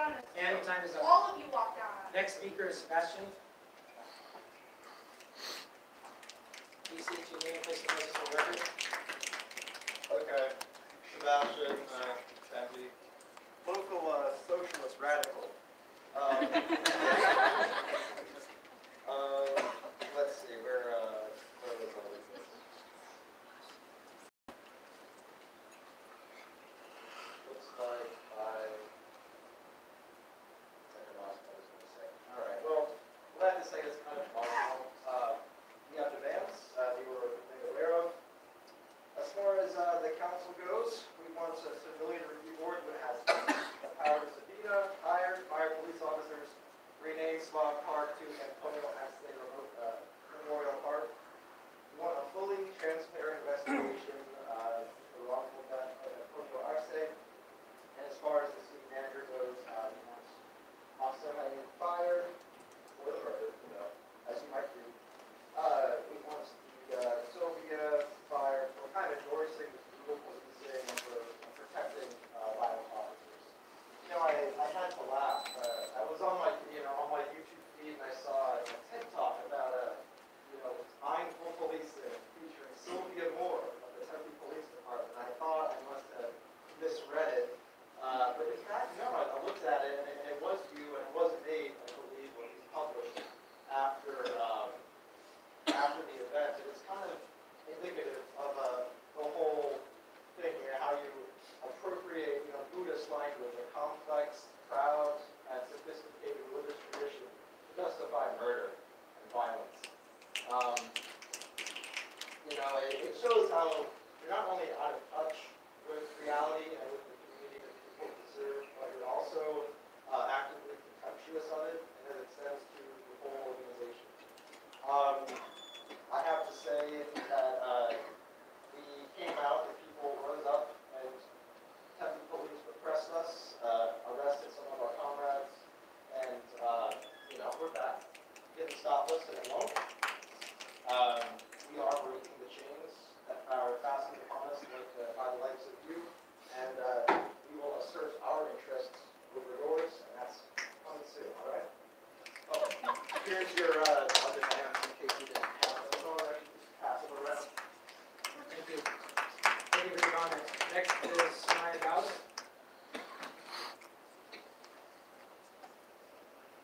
down on us. And time is up. All of you walk down on us. Next speaker is Sebastian. Please state your name and place of residence for the record. Okay, Sebastian, Tempe, local socialist radical. Let's see, where was all this? Looks like I lost what I was going to say. All right, well, glad to say it's kind of marginal. We have demands you were made aware of. As far as the council goes, we want a civilian review board that has the power to subpoena, hire police officers, rename Swan Park to Antonio Arce Memorial Park. We want a fully transparent investigation of the wrongful death of Antonio Arce. And as far as the city manager goes, he wants offsetting fire for the murder, as you might do. We want the Sylvia fire for kind of endorsing the brutal policing and for protecting violent officers. I had to laugh. I was on my YouTube feed and I saw a TED talk about mindful policing featuring Sylvia Moore of the Tempe Police Department. I thought I must have misread it, but in fact, no. I looked at it and it was you, and it wasn't me, I believe, when it was published after the event. It was kind of indicative of the whole thing, how you appropriate, Buddhist language, a complex, proud, and sophisticated religious tradition to justify murder and violence. It shows how you're not only out of touch with reality and with the community that people deserve, but you're also actively contemptuous of it, and it extends to the whole organization. I have to say that we came out, the people rose up, and Tempe police repressed us, arrested some of our comrades, and we're back. Didn't stop us, and it won't. We are breaking the chains that are fastened upon us by the likes of you, and we will assert our interests over yours, and that's coming soon, all right? Oh, here's your other demands in case you didn't have those already. Just pass them around. Thank you. Thank you for your comments. Next is Maya Dowd.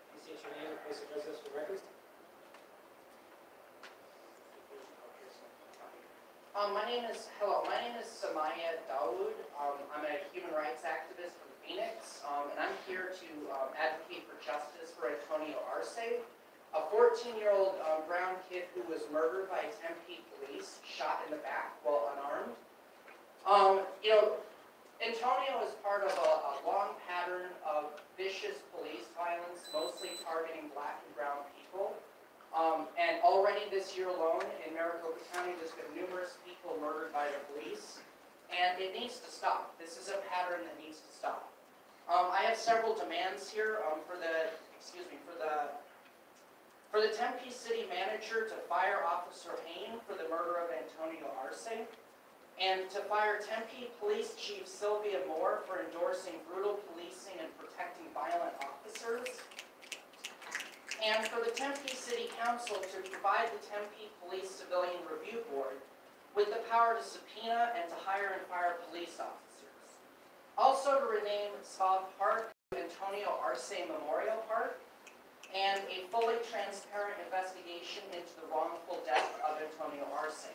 Please state your name and place of residence for the record. My name is Samaya Dawood. I'm a human rights activist from Phoenix, and I'm here to advocate for justice for Antonio Arce, a 14-year-old brown kid who was murdered by Tempe police, shot in the back while unarmed. Antonio is part of a long pattern of vicious police violence, mostly targeting black and brown people. And already this year alone in Maricopa County, there's been numerous people murdered by the police, and it needs to stop. This is a pattern that needs to stop. I have several demands here for the Tempe City Manager to fire Officer Hain for the murder of Antonio Arce, and to fire Tempe Police Chief Sylvia Moore for endorsing brutal policing and protecting violent officers. And for the Tempe City Council to provide the Tempe Police Civilian Review Board with the power to subpoena and to hire and fire police officers. Also to rename Swan Park to Antonio Arce Memorial Park, and a fully transparent investigation into the wrongful death of Antonio Arce.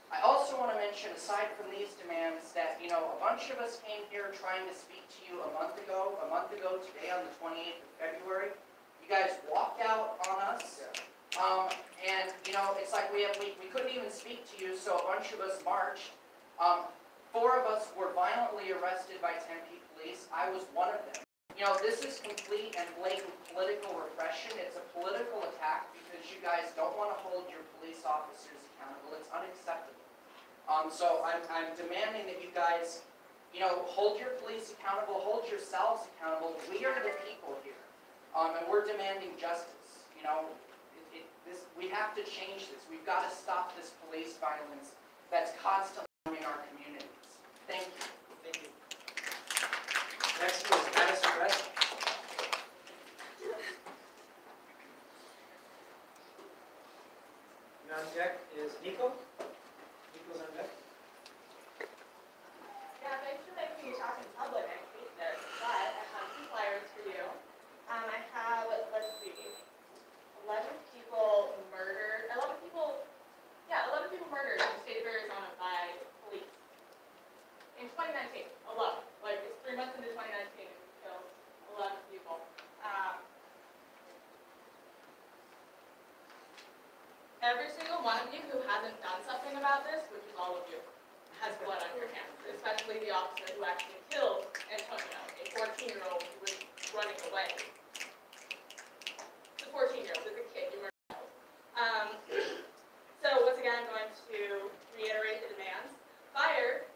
I also want to mention, aside from these demands, that a bunch of us came here trying to speak to you a month ago today on the 28th of February. You guys walked out on us, and it's like we couldn't even speak to you, so a bunch of us marched. 4 of us were violently arrested by Tempe police. I was one of them. This is complete and blatant political repression. It's a political attack because you guys don't want to hold your police officers accountable. It's unacceptable. So I'm demanding that you guys, hold your police accountable, hold yourselves accountable. We are the people here. And we're demanding justice. We have to change this. We've got to stop this police violence that's constantly harming our communities. Thank you. Thank you. Next is Madison West. deck is Nico. Nico's on deck. Yeah, thanks for making me talk in public. I hate this, but I have some flyers for you. I have, let's see, 11 people murdered. 11 people murdered in the state of Arizona by police. In 2019, 11. Like, it's 3 months into 2019 and we killed 11 people. Every single one of you who hasn't done something about this, which is all of you, has blood on your hands, especially the officer who actually killed Antonio, a 14-year-old who was running away. The 14-year-old is a kid, you were not. So once again, I'm going to reiterate the demands. Fire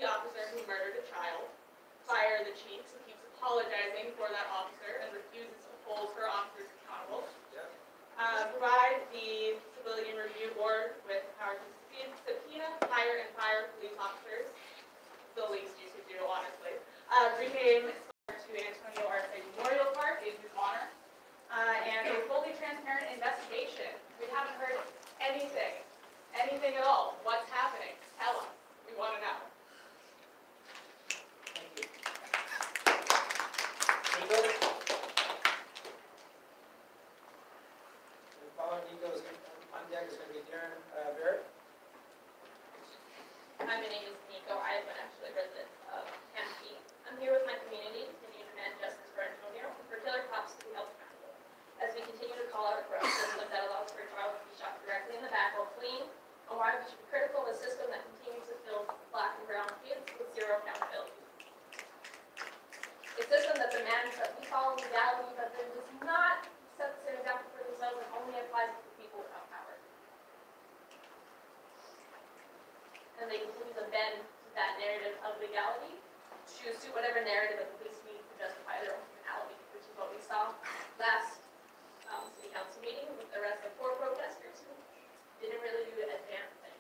the officer who murdered a child. Fire the chief who keeps apologizing for that officer and refuses to hold her officers accountable. Provide the Civilian Review Board with power to subpoena, hire, and fire police officers. The least you could do, honestly. Rename to Antonio Arce Memorial Park in his honor. And a fully transparent investigation. We haven't heard anything at all. What's happening? Tell us. We want to know. Thank you. Nico? And following Nico is on deck is going to be Darren Barrett. Hi, my name is Nico. I am actually a resident of Tempe. I'm here with my community to continue to demand justice for Antonio and for killer cops to be held accountable. As we continue to call out a corrupt system that allows for a child to be shot directly in the back while fleeing, and why we should be critical of a system that continues to fill black and brown kids with zero accountability. A system that demands that we follow legality, but then does not set the same example for themselves and only applies to people without power. And they continue to bend to that narrative of legality to suit whatever narrative the police need to justify their own criminality, which is what we saw last city council meeting with the arrest of 4 protesters who didn't really do a damn thing.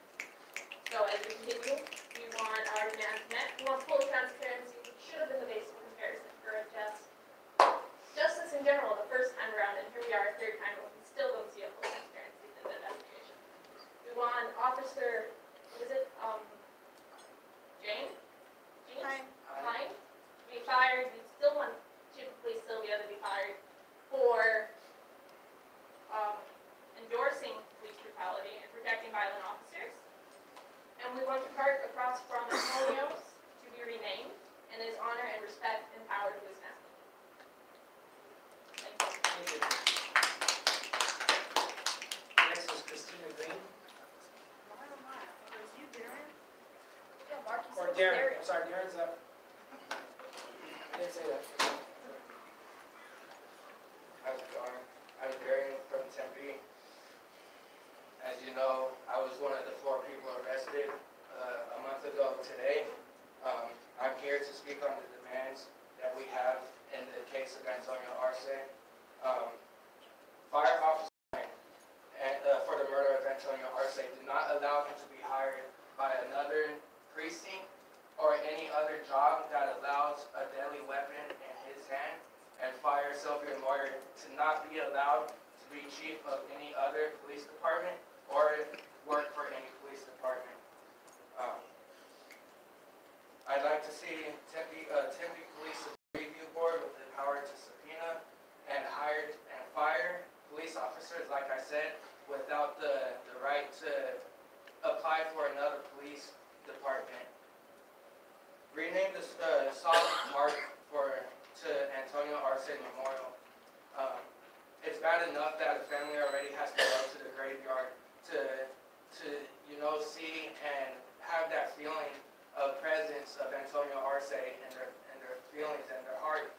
So as we continue, we want our demands met. We want full transparency, which should have been the basic comparison for a justice in general the first time around, and here we are a third time, and we still don't see a full transparency in the investigation. We want Officer, what is it, Jane? Fine. To be fired. We still want Chief of Police Sylvia to be fired for endorsing police brutality and protecting violent officers. And we want the park across from Antonio's to be renamed in his honor and respect and power to his family. Thank you. Thank you. Next is Christina Green. Or Darren. I'm sorry, Darren's up. I didn't say that. How's it going? I'm Darren from Tempe. As you know, I was one of the 4 people arrested a month ago today. I'm here to speak on the demands that we have in the case of Antonio Arce. Fire officer for the murder of Antonio Arce did not allow him to be hired by another precinct or any other job that allows a deadly weapon in his hand, and fire Sylvia Moyer to not be allowed to be chief of any other police department or work for any police department. I'd like to see Tempe Police Review Board with the power to subpoena and hire and fire police officers, like I said, without the right to apply for another police department. Rename the solid park to Antonio Arce Memorial. It's bad enough that the family already has to go to the graveyard to see and have that feeling of presence of Antonio Arce and their feelings and their heart.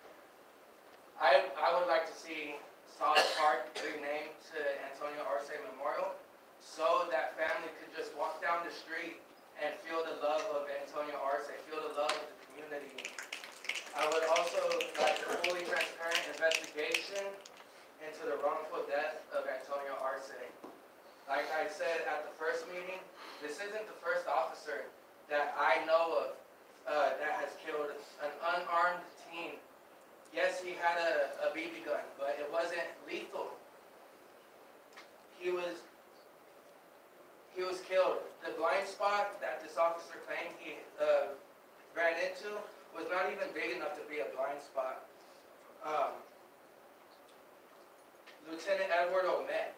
I would like to see Solid Park renamed to Antonio Arce Memorial so that family could just walk down the street and feel the love of Antonio Arce, feel the love of the community. I would also like a fully transparent investigation into the wrongful death of Antonio Arce. Like I said at the first meeting, this isn't the first officer that I know of that has killed an unarmed teen. Yes, he had a BB gun, but it wasn't lethal. He was he was killed. The blind spot that this officer claimed he ran into was not even big enough to be a blind spot. Lieutenant Edward O'Met,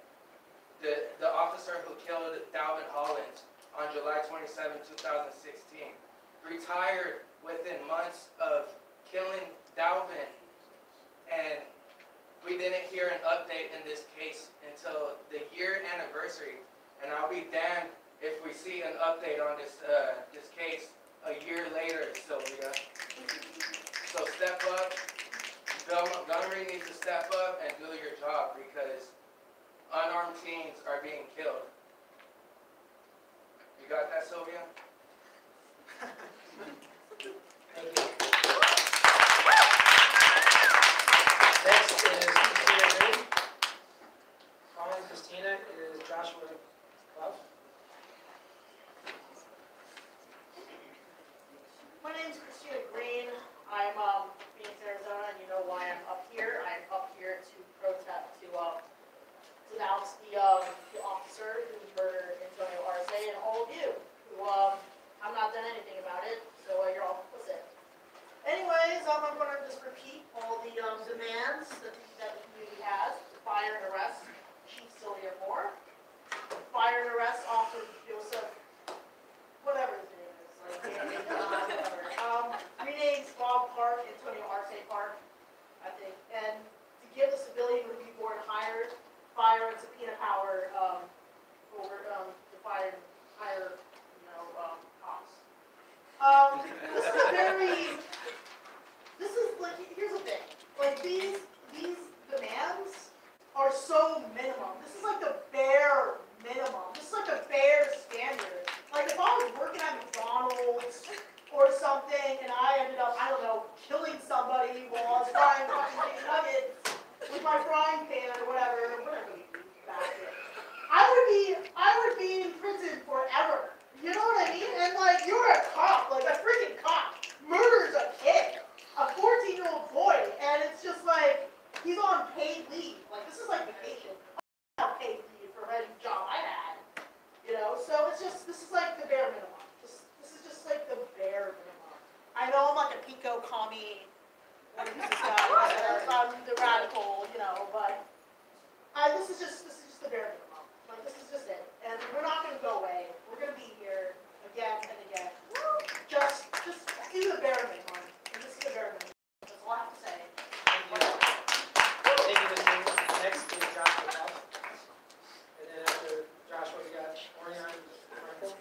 the officer who killed Dalvin Hollins on July 27, 2016, retired within months of killing Dalvin, and we didn't hear an update in this case until the year anniversary, and I'll be damned if we see an update on this case a year later, Sylvia. So step up. Montgomery needs to step up and do your job because unarmed teens are being killed. You got that, Sylvia? Thank you. Next is Christina Green. Following Christina is Joshua Love. My name is Christina Green. I'm from Phoenix, Arizona, and you know why I'm up here. I'm up here to protest, to denounce the officer who murdered Antonio Arce and all of you who have not done anything about it, so you're all complicit. Anyways, I'm going to just repeat all the demands that the community has to fire and arrest Chief Sylvia Moore, fire and arrest Officer Joseph, whatever his name is, like whatever. Renames Bob Park, Antonio Arce Park, I think, and to give the civilian review board fire and subpoena power over to hire cops. This is like, here's the thing, like these demands are so minimum. This is like the bare minimum. This is like a bare standard. Like if I was working at McDonald's or something and I ended up, I don't know, killing somebody while I was frying fucking chicken nuggets with my frying pan or whatever you do back then, I would be in prison forever. You know what I mean? And like, you're a cop, like a freaking cop, murders a kid, a 14-year-old boy, and it's just like, he's on paid leave. Like, this is like vacation. I have paid leave for any job I had. You know, so it's just, this is like the bare minimum. This is just like the bare minimum. I know I'm like a pico commie, who's this guy, I'm the radical, you know, but this is just the bare minimum. Like, this is just it. And we're not going to go away. We're going to be here again and again. Just do the bare minimum. And this is the bare minimum. That's all I have to say. Thank you. Thank you, Christina. Next is Joshua Love. And then after Joshua, we got Orion Frankel.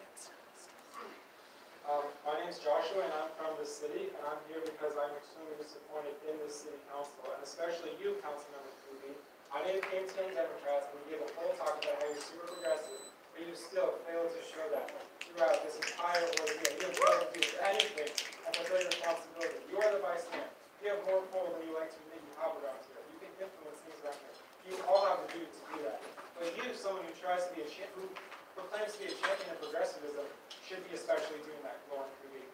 My name's Joshua, and I'm from the city, and I'm here because I'm extremely disappointed in the city council, and especially you, Councilmember Cooley. I know you came to the Democrats, and you gave a whole talk about how you're super progressive, but you still failed to show that throughout this entire ordeal. You have failed to do anything and fulfill your responsibility. You are the vice mayor. You have more pull than you like to admit you have around here. You can influence things around here. You all have the duty to do that. But you, someone who tries to be who proclaims to be a champion of progressivism, should be especially doing that, Lauren Creedy.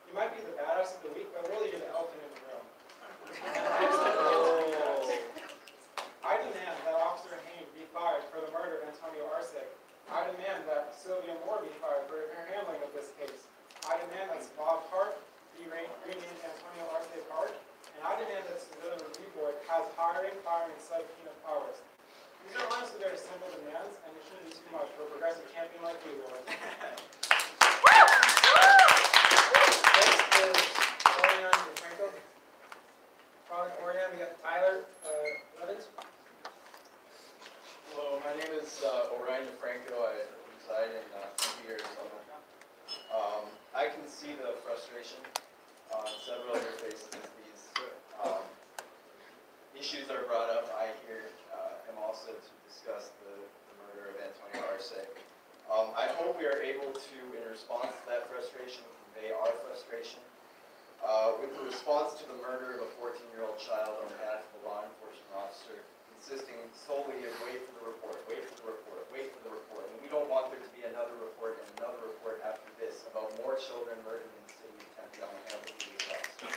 You might be the badass of the week, but really you're the elephant in the room. I demand that Officer Hain be fired for the murder of Antonio Arce. I demand that Sylvia Moore be fired for her handling of this case. I demand that Bob Park be renamed Antonio Arce Park. And I demand that the Civilian Review Board has hiring, firing, and subpoena powers. These are honestly very simple demands, and it shouldn't be too much for a progressive champion like you, Lauren. Next is Orion Frankel. Following Orion, we got Tyler Levins. Hello, my name is Orion DeFranco. I reside in Tempe, Arizona. I can see the frustration on several of your faces as these issues are brought up. I here am also to discuss the murder of Antonio Arce. I hope we are able to, in response to that frustration, convey our frustration. With the response to the murder of a 14-year-old child on behalf of a law enforcement officer, consisting solely of wait for the report, wait for the report, wait for the report. And we don't want there to be another report and another report after this about more children murdered in the city of Tempe on behalf of police officers.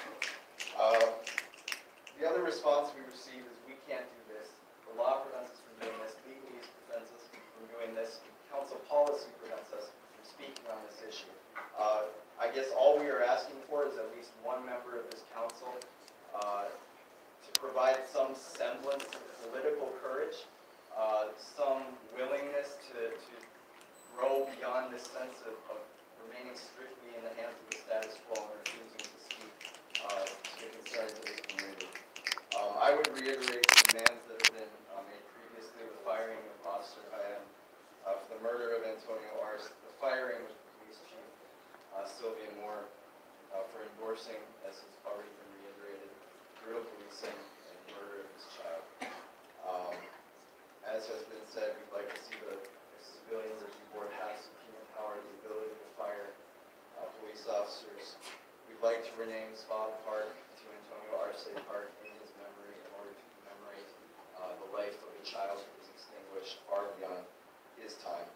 The other response we receive is we can't do this. The law prevents us from doing this. Legalese prevents us from doing this. Council policy prevents speaking on this issue. I guess all we are asking for is at least one member of this council to provide some semblance of political courage, some willingness to grow beyond this sense of remaining strictly in the hands of the status quo and refusing to speak to the concerns of this community. I would reiterate the demands that have been made previously, the firing of Officer Hayam, for the murder of Antonio Arce, the firing of the police chief, Sylvia Moore, for endorsing, as has already been reiterated, brutal policing and murder of his child. As has been said, we'd like to see the civilian review board have some human power, the ability to fire police officers. We'd like to rename Spot Park to Antonio Arce Park in his memory in order to commemorate the life of a child who was extinguished far beyond his time.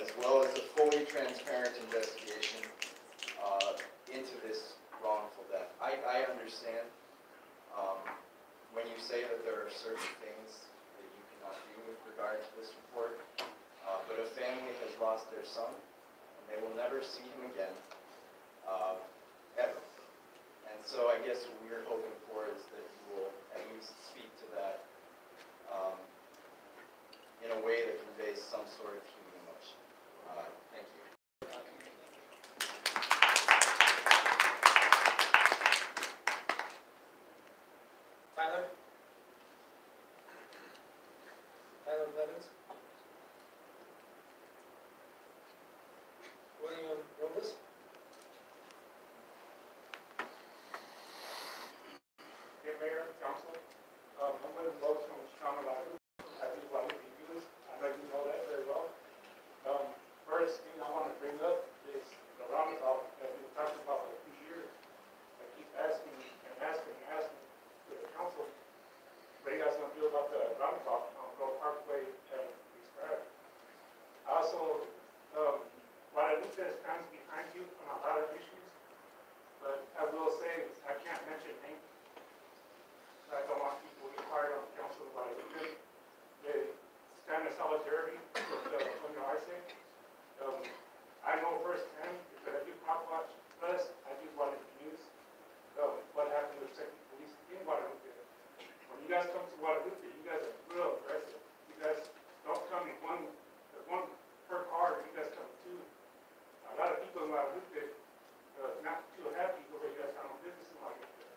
As well as a fully transparent investigation into this wrongful death. I understand when you say that there are certain things that you cannot do with regard to this report, but a family has lost their son, and they will never see him again, ever. And so I guess what we're hoping for is that you will at least speak to that in a way that conveys some sort of human emotion. Thank you. Tyler? Tyler Blevins? William Robles? Hey, Mayor, Council, I'm going to vote on Sean Ladu. I think what he reviews, I know you know that very well. First thing I want to bring up is the roundabout that we were talking about for a few years. I keep asking and asking and asking to the council, what you guys going to do about the roundabout on Grove Parkway and East Drive? Also, Guadalupe stands behind you on a lot of issues, but I will say I can't mention names. I don't want people to get fired on the council about it. They stand in solidarity with Antonio Arce. I know firsthand, because I do pop watch, plus I do Guadalupe News, what happened with second police in Guadalupe. When you guys come to Guadalupe, you guys are real aggressive. You guys don't come in one per car, you guys come two. A lot of people in Guadalupe not too happy the way you guys handle business in Guadalupe.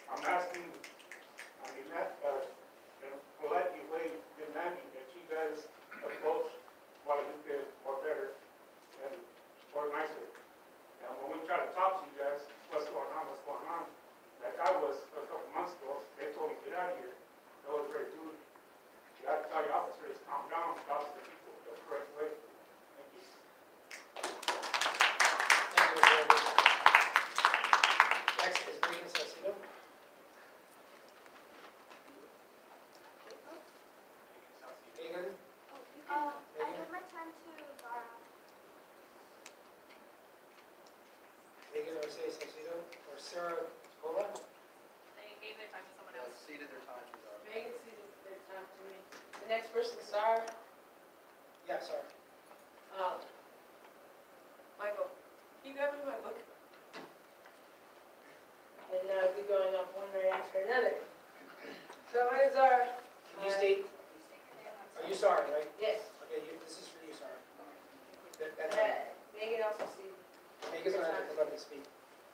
I'm asking, in a polite way, demanding that you guys approach Guadalupe more better and more nicer. And when we try to talk to you guys, what's going on, like I was a couple months ago, they told me, get out of here. That was very rude. You got to tell your officers, calm down, talk to the people the correct way. Thank you. Thank you, Mr. Robles. Next is Megan Salcido. Megan? I give my time to Zara. Megan Arce Salcido, or Sarah Cola? They gave their time to someone else. Ceded their time to Zara. Megan ceded their time to me. The next person, Sarah. Yeah, sorry. Michael, can you grab me my book? And now I'll be going up one right after another. So my name's Zara. Can you state, are you sorry, right? Yes. Okay, this is for you, sorry. Megan also ceded. Megan's gonna have to come up and speak.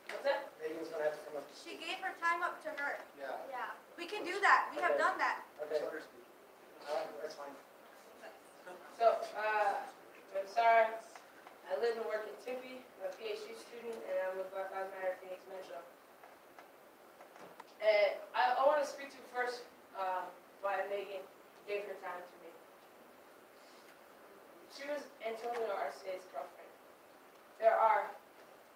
What's that? Megan's gonna have to come up and She speak. gave her time up to her. Yeah. Yeah. We can do that. We have Okay. done that. Okay, that's fine. So, I'm Sarah. I live and work in Tempe. I'm a PhD student, and I'm with Black Lives Matter Phoenix Metro. And I want to speak to first why Megan gave her time to me. She was Antonio Arce's girlfriend. There are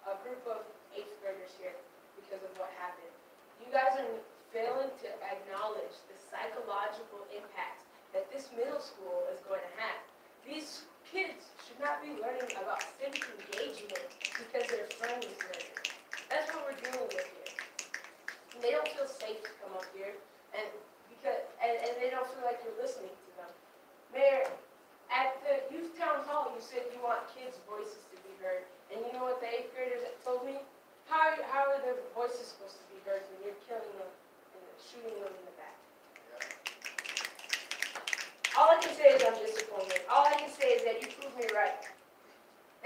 a group of 8th graders here because of what happened. You guys are failing to acknowledge the psychological impact that this middle school is going to have. These kids should not be learning about civic engagement because their friend was murdered. That's what we're dealing with here. And they don't feel safe to come up here, and they don't feel like you're listening to them. Mayor, At the youth town hall, you said you want kids' voices to be heard. And you know what the 8th graders told me? How are their voices supposed to be heard when you're killing them and shooting them in the back? All I can say is I'm disappointed. All I can say is that you proved me right.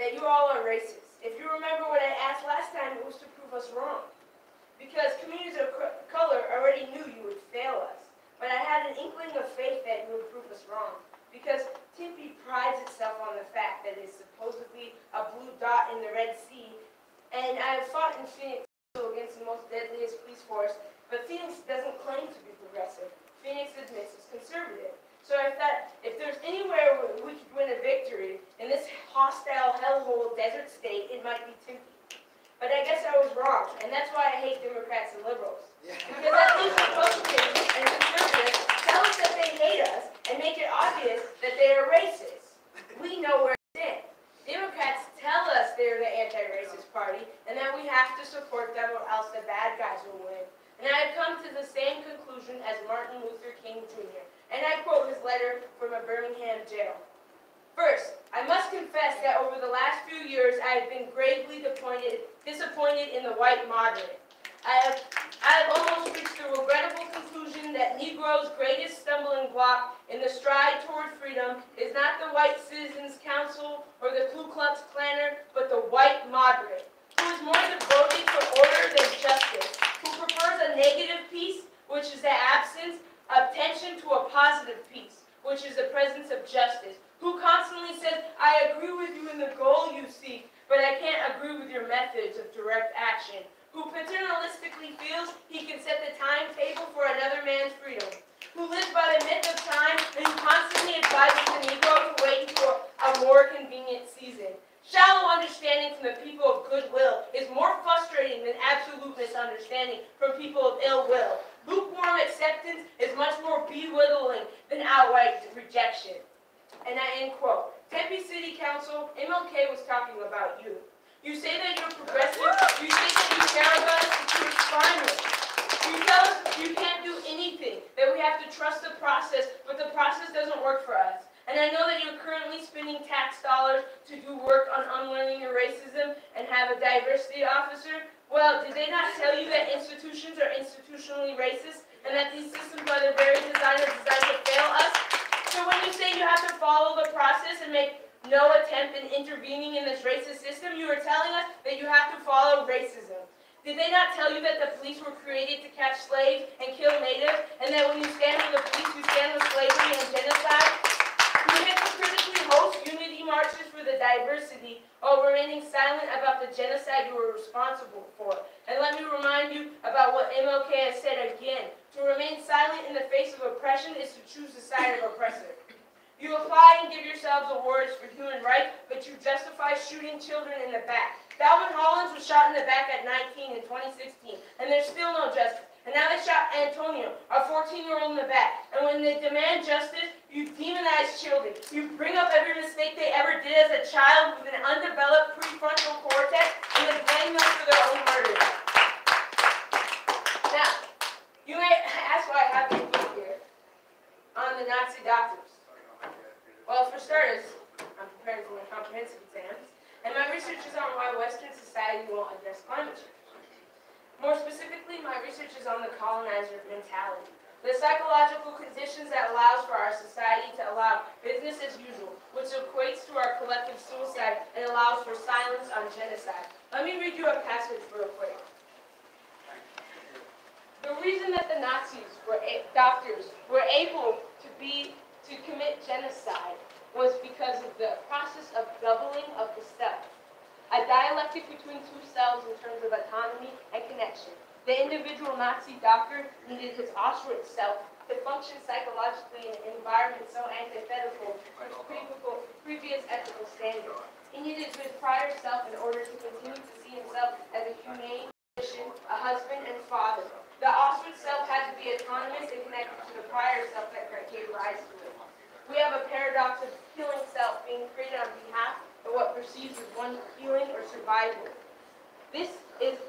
That you all are racist. If you remember what I asked last time, it was to prove us wrong. Because communities of color already knew you would fail us. But I had an inkling of faith that you would prove us wrong. Because Tempe prides itself on the fact that it is supposedly a blue dot in the Red Sea. And I have fought in Phoenix against the most deadliest police force, but Phoenix doesn't claim to be progressive. Phoenix admits it's conservative. So I thought if there's anywhere we could win a victory in this hostile hellhole desert state, it might be Tempe. But I guess I was wrong, and that's why I hate Democrats and liberals. Because at least Republicans and conservatives tell us that they hate us and make it obvious that they are racist. We know where it's in. Democrats tell us they're the anti-racist party and that we have to support them or else the bad guys will win. And I have come to the same conclusion as Martin Luther King Jr. And I quote his letter from a Birmingham jail. First, I must confess that over the last few years I have been gravely disappointed in the white moderate. I have almost reached the regrettable conclusion that Negro's greatest stumbling block in the stride toward freedom is not the white Citizens Council or the Ku Klux Klaner, but the white moderate, who is more devoted to order than justice, who prefers a negative peace, which is the absence of tension, to a positive peace, which is the presence of justice, who constantly says, I agree with you in the goal you seek, but I can't agree with your methods of direct action, who paternalistically feels he can set the timetable for another man's freedom, who lives by the myth of time and who constantly advises the Negro to wait until a more convenient season. Shallow understanding from the people of goodwill is more frustrating than absolute misunderstanding from people of ill will. Lukewarm acceptance is much more belittling than outright rejection. And I end quote. Tempe City Council, MLK was talking about you. You say that you're progressive. You say that you care about us, but you're spineless. You tell us you can't do anything, that we have to trust the process, but the process doesn't work for us. And I know that you're currently spending tax dollars to do work on unlearning your racism and have a diversity officer. Well, did they not tell you that institutions are institutionally racist and that these systems by their very design are designed to fail us? So when you say you have to follow the process and make no attempt in intervening in this racist system, you are telling us that you have to follow racism. Did they not tell you that the police were created to catch slaves and kill natives, and that when you stand with the police, you stand with slavery and genocide? You hypocritically host unity marches for the diversity while remaining silent about the genocide you were responsible for. And let me remind you about what MLK has said again. To remain silent in the face of oppression is to choose the side of oppressor. You apply and give yourselves awards for human rights, but you justify shooting children in the back. Dalvin Hollins was shot in the back at 19 in 2016, and there's still no justice. And now they shot Antonio, a 14-year-old in the back. And when they demand justice, you demonize children. You bring up every mistake they ever did as a child with an undeveloped prefrontal cortex, and then blame them for their own murders. Now, you may ask why I have this book here on the Nazi doctors. Well, for starters, I'm preparing for my comprehensive exams, and my research is on why Western society won't address climate change. More specifically, my research is on the colonizer mentality, the psychological conditions that allows for our society to allow business as usual, which equates to our collective suicide and allows for silence on genocide. Let me read you a passage real quick. The reason that the Nazis doctors were able to commit genocide was because of the process of doubling of the self, a dialectic between two selves in terms of autonomy and connection. The individual Nazi doctor needed his Auschwitz self to function psychologically in an environment so antithetical to previous ethical standards. He needed his prior self in order to continue to see himself as a humane physician, a husband, and father. The Auschwitz self had to be autonomous and connected to the prior self that gave rise to it. We have a paradox of healing self being created on behalf of what perceives as one healing or survival. This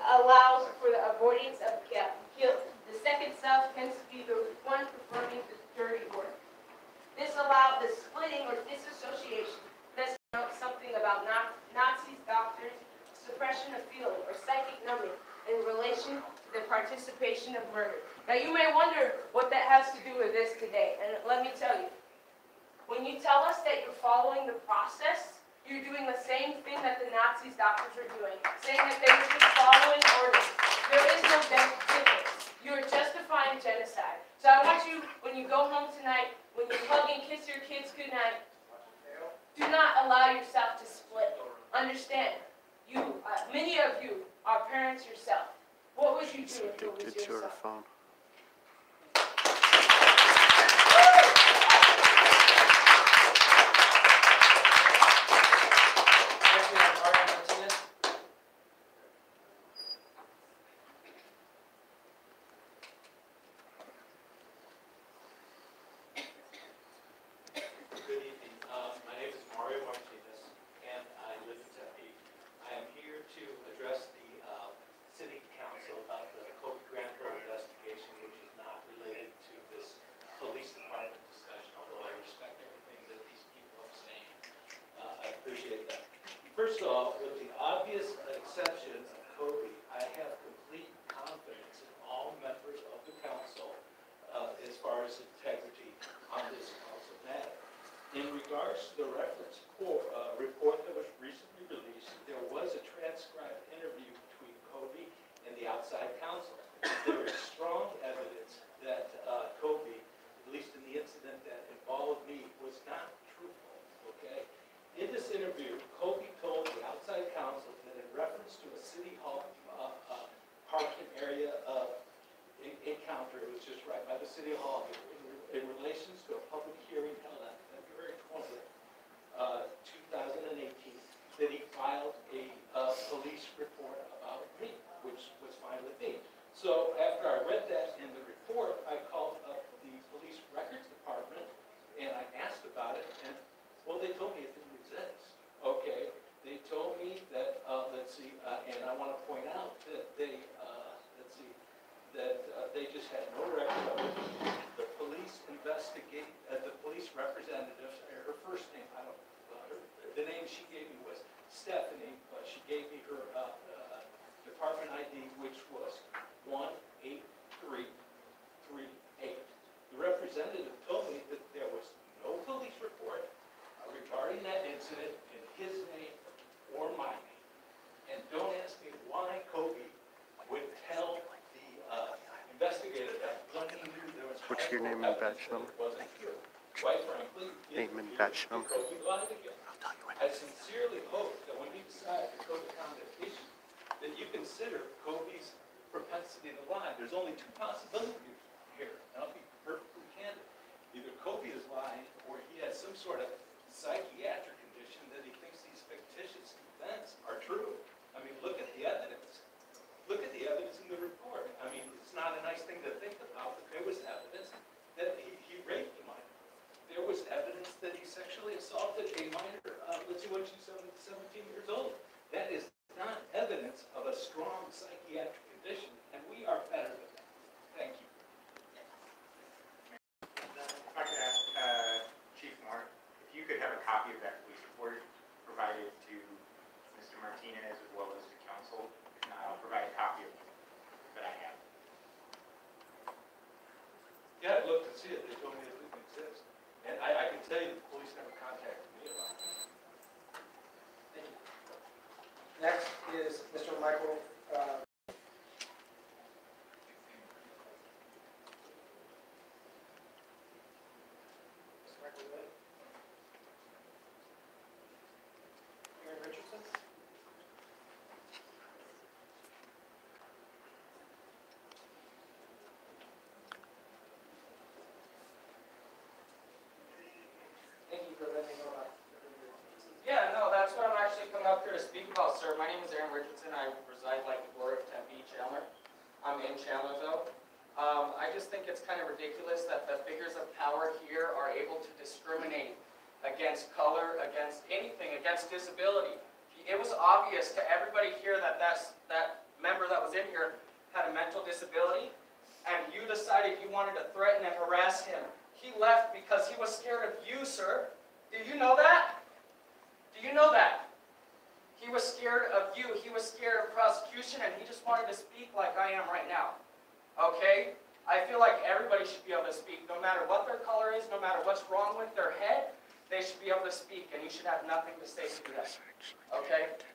allows for the avoidance of guilt. The second self tends to be the one performing the dirty work. This allowed the splitting or disassociation participation of murder. Now you may wonder what that has to do with this today, and let me tell you. When you tell us that you're following the process, you're doing the same thing that the Nazis doctors are doing, saying that they were just following orders. There is no difference. You are justifying genocide. So I want you, when you go home tonight, when you hug and kiss your kids goodnight, do not allow yourself to split. Understand, you, many of you are parents yourself. What would you do if it was your son? Good evening. My name is Mario Martinez, and I live in Tempe. I am here to address the City Council about the Kobe Granville investigation, which is not related to this police department discussion, although I respect everything that these people are saying. I appreciate that. First of all, with the obvious exception of Kobe, I have complete confidence in all members of the council as far as integrity on this council matter. In regards to the reference report that was recently released, there was a transcribed interview between Kobe and the outside counsel. There is strong evidence that Kobe, at least in the incident that involved me, was not truthful, okay? In this interview, Kobe told the outside counsel that in reference to a City Hall parking area encounter, it was just right by the City Hall, in relations to a public hearing held on February 20th, 2018, that he filed a police report about me, which was fine with me. So after I read that in the report, I called up the police records department and I asked about it, and well, they told me it didn't exist. Okay, they told me that and I want to point out that they they just had no record of it. The police the police representative, her first name, I don't know, the name she gave me was Stephanie, but she gave me her department ID, which was 18338. The representative told me that there was no police report regarding that incident in his name or my name. And don't ask me why Kobe would tell the investigator that when he knew there was What's your name and badge number? Wasn't true. Quite frankly, Name and badge number. Kobe lied again. I sincerely hope that when you decide the code of conduct issue, that you consider Kobe's propensity to lie. There's only two possibilities here, and I'll be perfectly candid. Either Kobe is lying, or he has some sort of psychiatric condition that he thinks these fictitious events are true. I mean, look at the evidence. Look at the evidence in the report. I mean, it's not a nice thing to think about, but there was evidence that he raped a minor. There was evidence that he sexually assaulted a minor, when she's 17 years old. That is not evidence of a strong psychiatric condition, and we are better than that. Thank you. If I could ask Chief Moore, if you could have a copy of that police report provided to Mr. Martinez as well as the council. If not, I'll provide a copy of it that I have. Yeah, I looked to see it. They told me it didn't exist. And I can tell you the police never contacted me about it. Thank you. Next is Mr. Michael. Mr. Michael Wood. Aaron Richardson. Thank you for letting me know about. Yeah, no, that's what I'm actually coming up here to speak about, sir. My name is Aaron Richardson. I reside like the border of Tempe, Chandler. I'm in Chandlerville. I just think it's kind of ridiculous that the figures of power here are able to discriminate against color, against anything, against disability. It was obvious to everybody here that that member that was in here had a mental disability, and you decided you wanted to threaten and harass him. He left because he was scared of you, sir. Do you know that? Do you know that? He was scared of you. He was scared of prosecution, and he just wanted to speak like I am right now. okay? I feel like everybody should be able to speak, no matter what their color is, no matter what's wrong with their head, they should be able to speak, and you should have nothing to say to them, okay? Do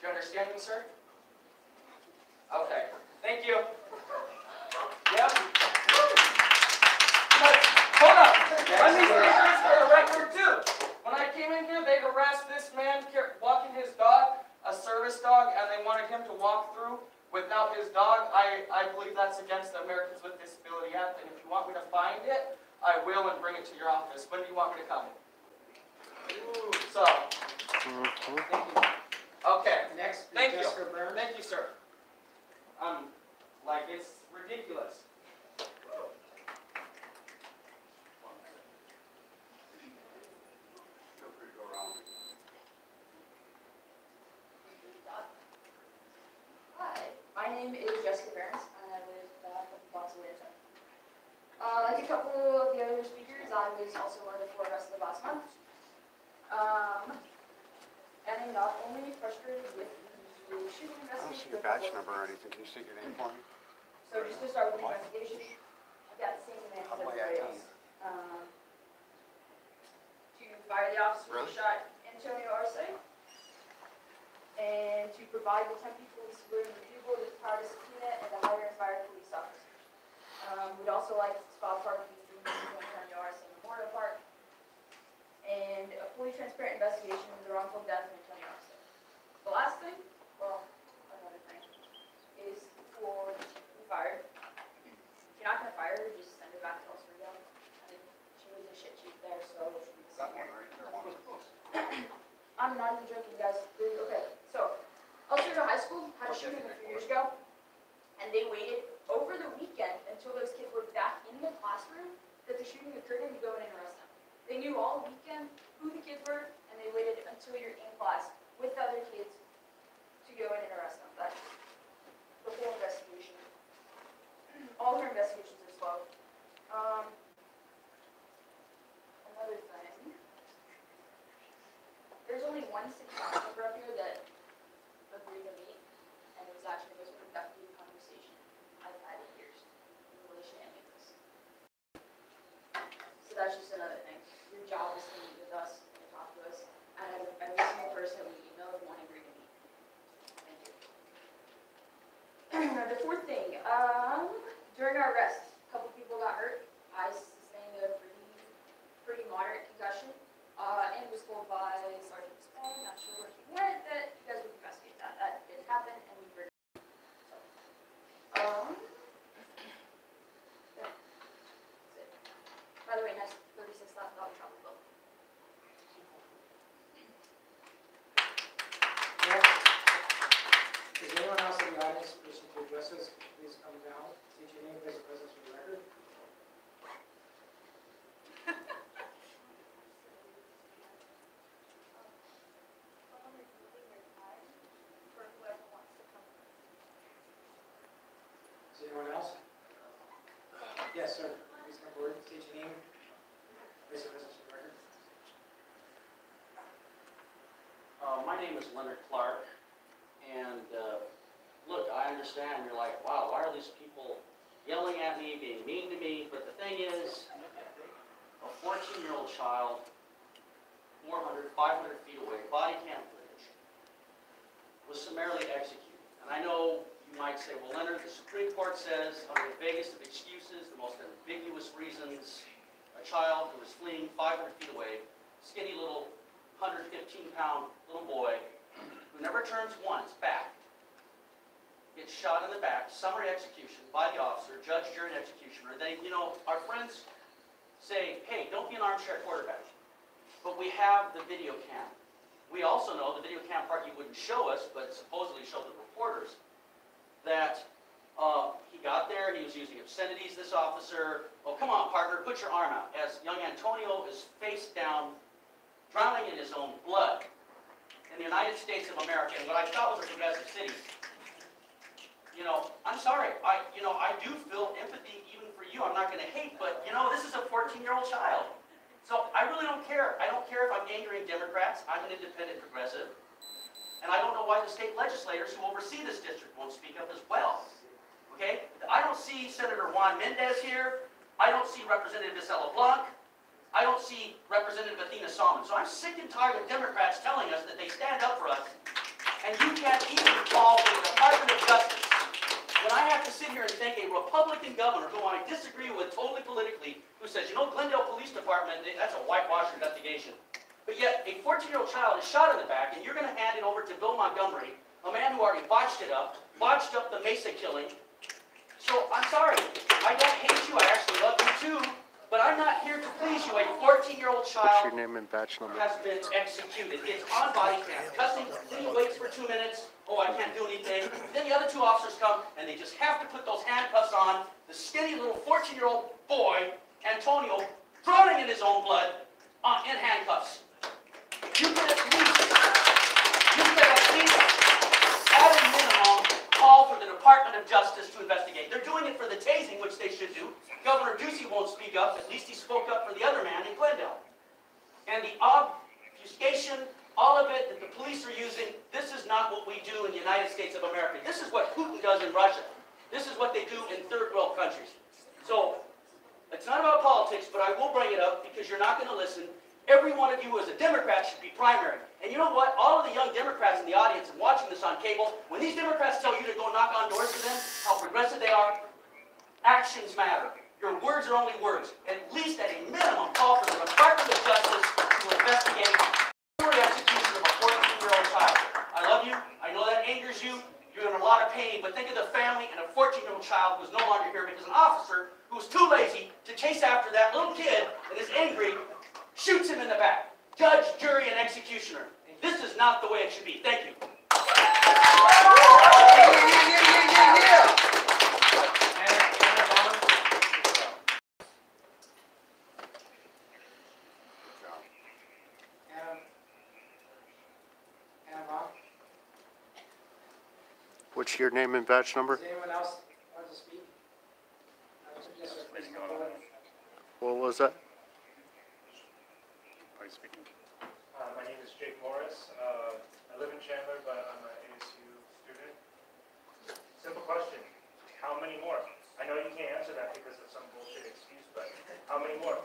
you understand me, sir? Okay, thank you. Yep. But, hold up, let me say this for the record too. When I came in here, they harassed this man walking his dog, a service dog, and they wanted him to walk through without his dog. I believe that's against the Americans with Disability Act, and if you want me to find it, I will and bring it to your office. When do you want me to come? So, thank you. Okay, Next is thank you. Jessica Burns. Thank you, sir. Like, it's ridiculous. Hi, my name is Jessica Burns, and I live a couple blocks away from like a couple of the other speakers, I was also one of the 4 arrests of last month. And I'm not only frustrated with the shooting I don't see investigation, your badge number or anything. Can you state your name for me? so just to start with the investigation, I've got the same demands as everybody else. To fire the officer who shot Antonio Arce, and to provide the Tempe Police Civilian Refusal with power to subpoena and to hire and fire police officers. We'd also like to spot parking between Antonio Arce and Memorial Park, and a fully transparent investigation into the wrongful death of Antonio Arce. The last thing, well, another thing, is for the chief to be fired. If you're not going to fire her, just send her back to Australia. I mean, she was a shit chief there, so she should be the same here. I'm not even joking, guys. Okay, so Australia High School had a shooting a few years ago, and they waited over the weekend until those kids were back in the classroom that the shooting occurred in to go in and arrest them. They knew all weekend who the kids were, and they waited until you're in class with the other kids to go in and arrest them. That's the whole investigation. All her investigations are slow. Another thing, there's only one city council member up here that agreed to meet, and it was actually the most productive conversation I've had in years in relation to any of this. So that's just another thing. Your job is to meet with us and to talk to us. And every single person we emailed won't agree to meet. Thank you. The fourth thing, during our arrest, a couple people got hurt. I sustained a pretty moderate concussion, and was told by Sergeant Spain, not sure where he went, that you guys would investigate that. That didn't happen, and we were yeah. That's it. By the way, next $36,000 travel bill. Is anyone else in the audience wishing to address us? Please come down, state your name, place of presence for the record. Is anyone else? Yes, sir. Please come forward, state your name, place of presence for the record. My name is Leonard Clark, and look, I understand, you're like, wow, why are these people yelling at me, being mean to me? But the thing is, a 14-year-old child, 400, 500 feet away, body cam footage, was summarily executed. And I know you might say, well, Leonard, the Supreme Court says, under the vaguest of excuses, the most ambiguous reasons, a child who was fleeing 500 feet away, skinny little 115-pound little boy, who never turns once back, gets shot in the back, summary execution by the officer, judge, jury, and executioner. They, our friends say, hey, don't be an armchair quarterback. But we have the video cam. We also know, the video cam part you wouldn't show us, but supposedly showed the reporters, that he got there, he was using obscenities, this officer. Oh, come on, partner, put your arm out. As young Antonio is face down, drowning in his own blood in the United States of America, and what I thought was a progressive city. I'm sorry, I do feel empathy even for you. I'm not going to hate, but this is a 14-year-old child. So I really don't care. I don't care if I'm angering Democrats. I'm an independent progressive. And I don't know why the state legislators who oversee this district won't speak up as well. okay? I don't see Senator Juan Mendez here. I don't see Representative Isela Blanc. I don't see Representative Athena Salmon. So I'm sick and tired of Democrats telling us that they stand up for us, and you can't even call for the Department of Justice. When I have to sit here and thank a Republican governor who I disagree with totally politically, who says, you know, Glendale Police Department, that's a whitewash investigation. But yet, a 14-year-old child is shot in the back, and you're going to hand it over to Bill Montgomery, a man who already botched up the Mesa killing. So, I'm sorry. I don't hate you. I actually love you too. But I'm not here to please you. A 14-year-old What's child your name and badge number? has been executed. It's on body cam. Cussing, then he waits for 2 minutes. Oh, I can't do anything. Then the other two officers come, and they just have to put those handcuffs on. The skinny little 14-year-old boy, Antonio, drowning in his own blood, in handcuffs. You could at least, at a minimum, call for the Department of Justice to investigate. They're doing it for the tasing, which they should do. Governor Ducey won't speak up. At least he spoke up for the other man in Glendale. And the obfuscation, all of it that the police are using, this is not what we do in the United States of America. This is what Putin does in Russia. This is what they do in third world countries. So, it's not about politics, but I will bring it up because you're not going to listen. Every one of you as a Democrat should be primary. And you know what? All of the young Democrats in the audience and watching this on cable, when these Democrats tell you to go knock on doors for them, how progressive they are, actions matter. Your words are only words. At least at a minimum, call for the Department of Justice to investigate the execution of a 14-year-old child. I love you. I know that angers you. You're in a lot of pain, but think of the family and a 14-year-old child who's no longer here because an officer who's too lazy to chase after that little kid and is angry shoots him in the back. Judge, jury, and executioner. This is not the way it should be. Thank you. What's your name and badge number? Does anyone else want to speak? Yes, sir, please come forward. What was that? My name is Jake Morris. I live in Chandler, but I'm an ASU student. Simple question. How many more? I know you can't answer that because of some bullshit excuse, but how many more?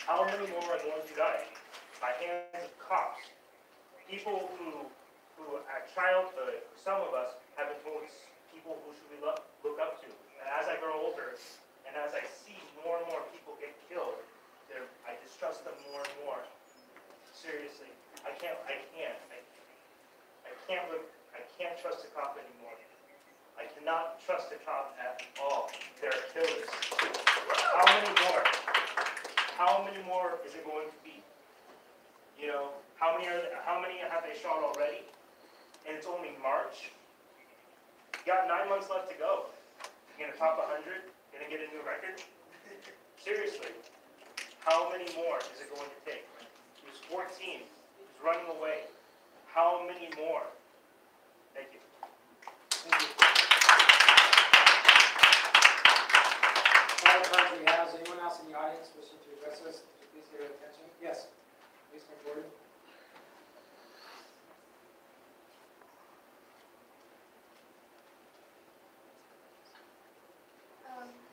How many more are going to die by hands of cops? People who at childhood, some of us have been told people who should we look up to. And as I grow older, and as I see more and more people get killed, I distrust them more and more. Seriously, I can't trust a cop anymore. I cannot trust a cop at all. They're killers. How many more? How many more is it going to be? You know, how many have they shot already? And it's only March. You got 9 months left to go. You're gonna top 100? Gonna get a new record? Seriously, how many more is it going to take? He was 14. He's running away. How many more? Thank you. Thank you. Final cards we have. Is anyone else in the audience wishing to address us? Please give it attention. Yes. Please come forward.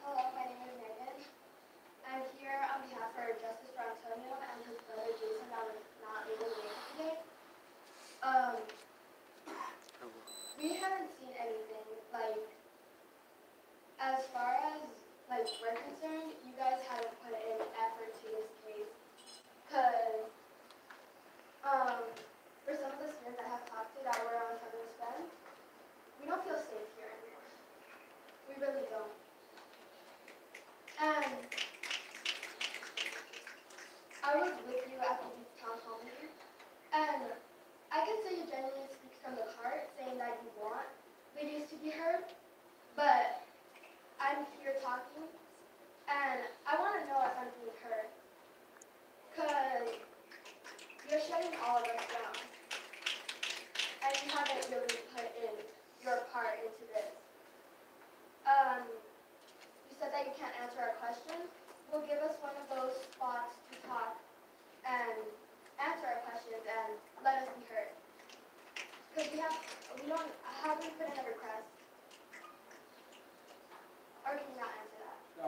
Hello, my name is Megan. I'm here on behalf of Justice for Antonio and his brother Jason that was not able to make it today. We haven't seen anything, like, as far as, like, we're concerned, you guys haven't put in effort to this case. Because, for some of the students I have talked to that were on Southern Spend, we don't feel safe here anymore. We really don't. And I was with you at the youth town hall meeting, and I can say you genuinely speak from the heart, saying that you want ladies to be heard, but I'm here talking, and I want to know if I'm being heard, because you're shutting all of us down, and you haven't really put in your part into this. You said that you can't answer our questions. Well, give us one of those spots to talk and answer our questions and let us be heard. Because we haven't put in a request. or can you not answer that? No,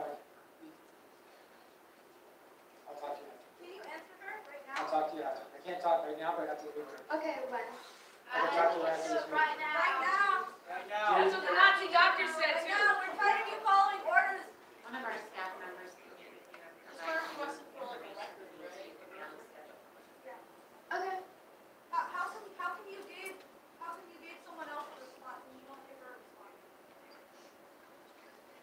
I'll talk to you after. Can you answer her right now? I'll talk to you after. I can't talk right now, but I have to leave her. Okay, when? I can talk to her after this meeting. Right now. That's what the Nazi doctor said Right too. now, we're trying to be following orders. One of our staff members can get with you and provide you with information to be on the schedule. Okay. How can you give someone else a response when you don't give her a response?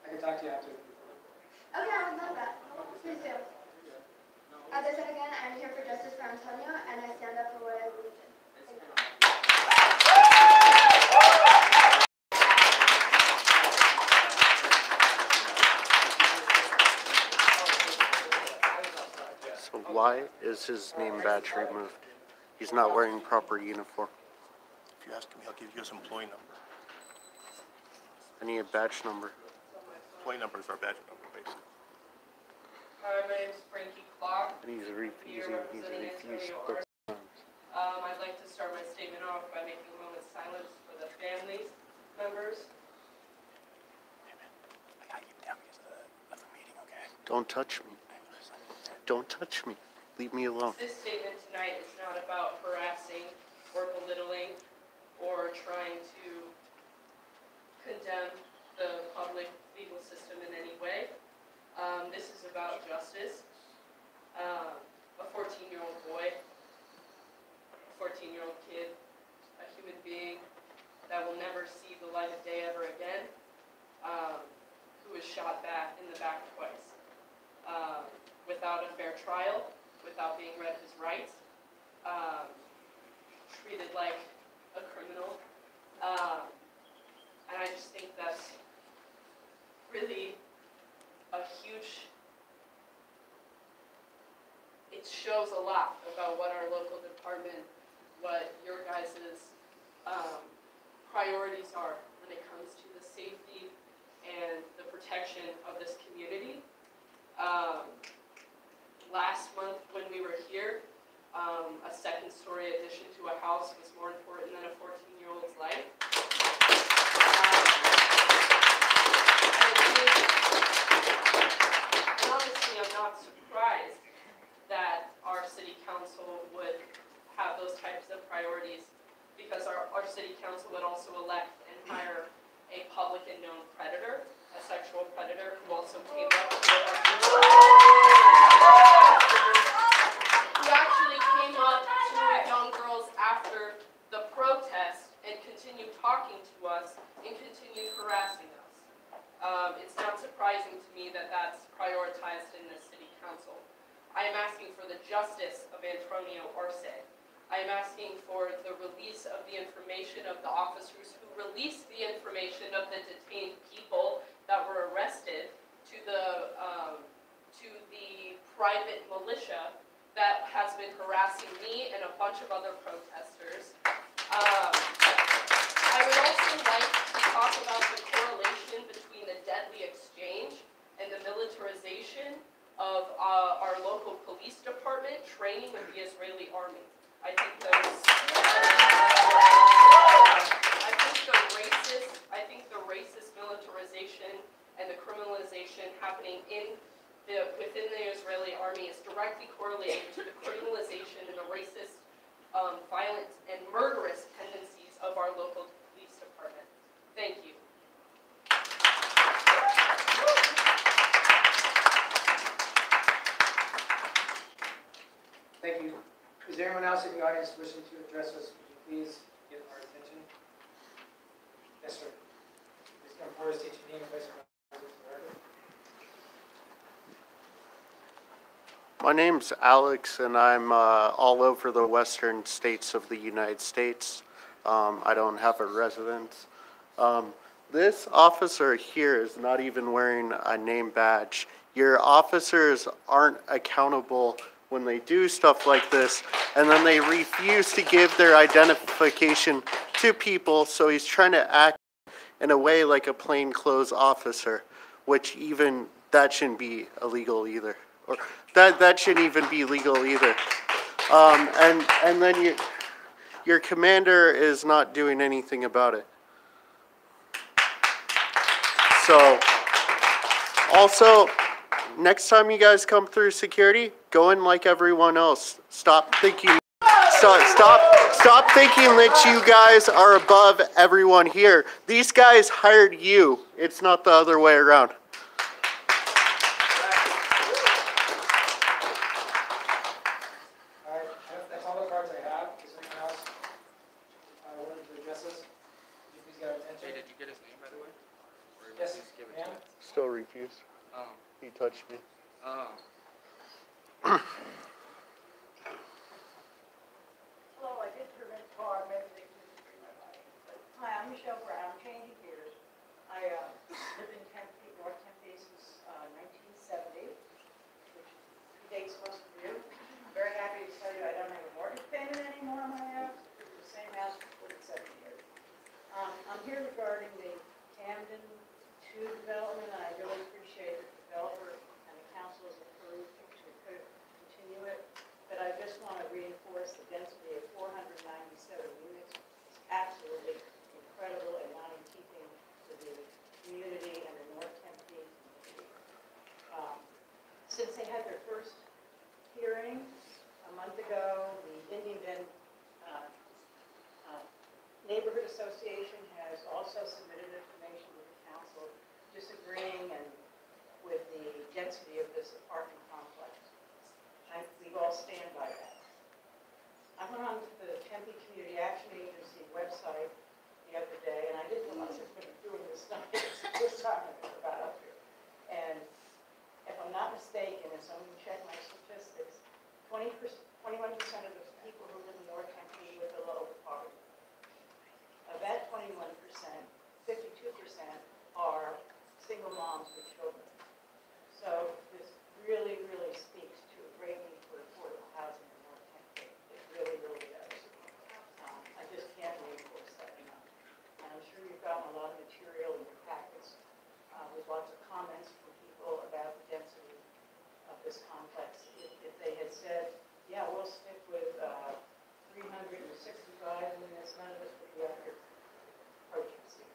I can talk to you after. Okay, I would love that. Please do. As I said again, I'm here for justice for Antonio, and I stand up for what I believe in. Thank you. So why is his name badge removed? He's not wearing proper uniform. If you ask me, I'll give you his employee number. I need a badge number. Employee number is our badge number, basically. My name's Frankie Clark. And he's refused Antonio both times. I'd like to start my statement off by making a moment's silence for the families, members. I gotta keep down because of the meeting, okay? Don't touch me. Don't touch me. Leave me alone. This statement tonight is not about harassing or belittling or trying to condemn the public legal system in any way. This is about justice. A 14-year-old boy, a 14-year-old kid, a human being that will never see the light of day ever again, who was shot in the back twice, without a fair trial, without being read his rights, treated like a criminal. And I just think that's really a huge, it shows a lot about what our local department, what your guys' priorities are when it comes to the safety and the protection of this community. Last month when we were here, a second-story addition to a house was more important than a 14-year-old's life. And honestly, I'm not surprised that our city council would have those types of priorities, because our city council would also elect and hire a public and known predator, a sexual predator, who also came up with who actually came up to young girls after the protest and continued talking to us and continued harassing us. It's not surprising to me that that's prioritized in the city council. I am asking for the justice of Antonio Arce. I am asking for the release of the information of the officers who released the information of the detained people that were arrested to the private militia that has been harassing me and a bunch of other protesters. I would also like to talk about the correlation between the deadly exchange and the militarization of our local police department training with the Israeli army. I think the racist militarization and the criminalization happening within the Israeli army is directly correlated to the criminalization and the racist, violent, and murderous tendencies of our local police department. Thank you. Thank you. Is there anyone else in the audience wishing to address us? Would you please get our attention? Yes, sir. Please come forward, state your name and place your record. My name's Alex, and I'm all over the western states of the United States. I don't have a residence. This officer here is not even wearing a name badge. Your officers aren't accountable when they do stuff like this, and then they refuse to give their identification to people, so he's trying to act in a way like a plainclothes officer, which even that shouldn't be illegal either. Or that shouldn't even be legal either. And then your commander is not doing anything about it. So Also, next time you guys come through security, go in like everyone else. Stop thinking that you guys are above everyone here. These guys hired you. It's not the other way around. All right, that's all the cards I have. Is there anyone else willing to address us? Could you please get our attention? Hey, did you get his name, by the way? Or Yes, just give it to ma'am. him? Still refuse. Oh. He touched me. Oh. Hello, I did prevent car, maybe they couldn't see my body. Hi, I'm Michelle Brown, changing gears. I lived in Tempe, North Tempe since 1970, which predates most of you. I'm very happy to tell you I don't have a mortgage payment anymore on my house. It's the same house for 47 years. I'm here regarding the Camden 2 development, and I really appreciate that the developer and the council has approved to continue it. But I just want to reinforce the density of 497 units. It's absolutely incredible and not in keeping with the community and the North Tempe community. Since they had their first hearing a month ago, the Indian Bend Neighborhood Association has also submitted information to the council disagreeing and with the density of this apartment complex. We all stand by that. I went on to the Tempe Community Action Agency website the other day, and I didn't realize I was going to be doing this stuff this time I ever got up here. And if I'm not mistaken, and someone can check my statistics, 21% of the people who live in North Tempe live below poverty. Of that 21%, 52% are single moms with children. So this really, really speaks to a great need for affordable housing in North Tempe. It really, really does. I just can't reinforce that enough. And I'm sure you've gotten a lot of material in your packets with lots of comments from people about the density of this complex. If they had said, yeah, we'll stick with 365 units, none of us would be up here protesting.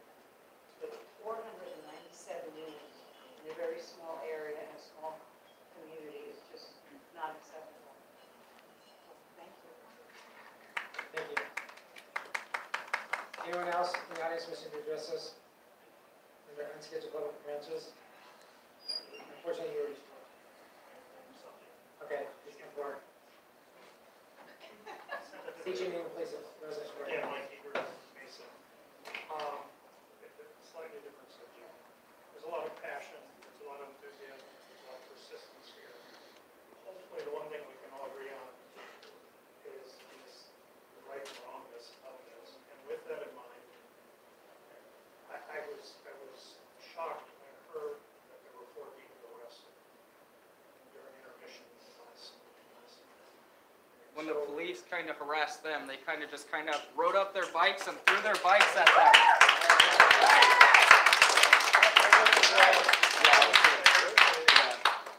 But 497 units in a very small area and a small community is just not acceptable. Thank you. Thank you. Anyone else in the audience wishing to address us under unscheduled public appearances? Unfortunately, you already spoke. Okay, please come forward. State your name, please. Yeah, Mike Eager, Mesa. Slightly different subject. There's a lot of passion, there's a lot of enthusiasm, there's a lot of persistence here. Hopefully the one thing we can all agree on is the right and wrongness of this. And with that in mind, I was shocked when I heard that there were 4 people arrested during intermission last night. When the police kind of harassed them, they kind of rode up their bikes and threw their bikes at them.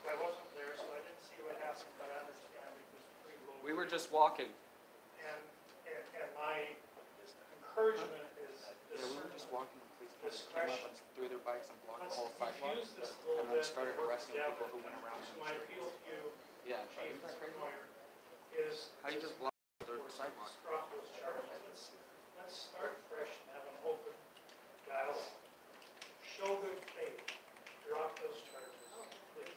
I wasn't there, so I didn't see what happened, but I understand it was pretty low. We were just walking. And my encouragement is Yeah, we were just walking. The police came up and threw their bikes and blocked the whole sidewalk. And then started arresting people who went around them. My appeal to you, Yeah, Chief isn't that crazy? Lawyer, is How you just block the sidewalk? drop those charges. Let's start fresh and have an open dialogue. Show good faith. Drop those charges, please.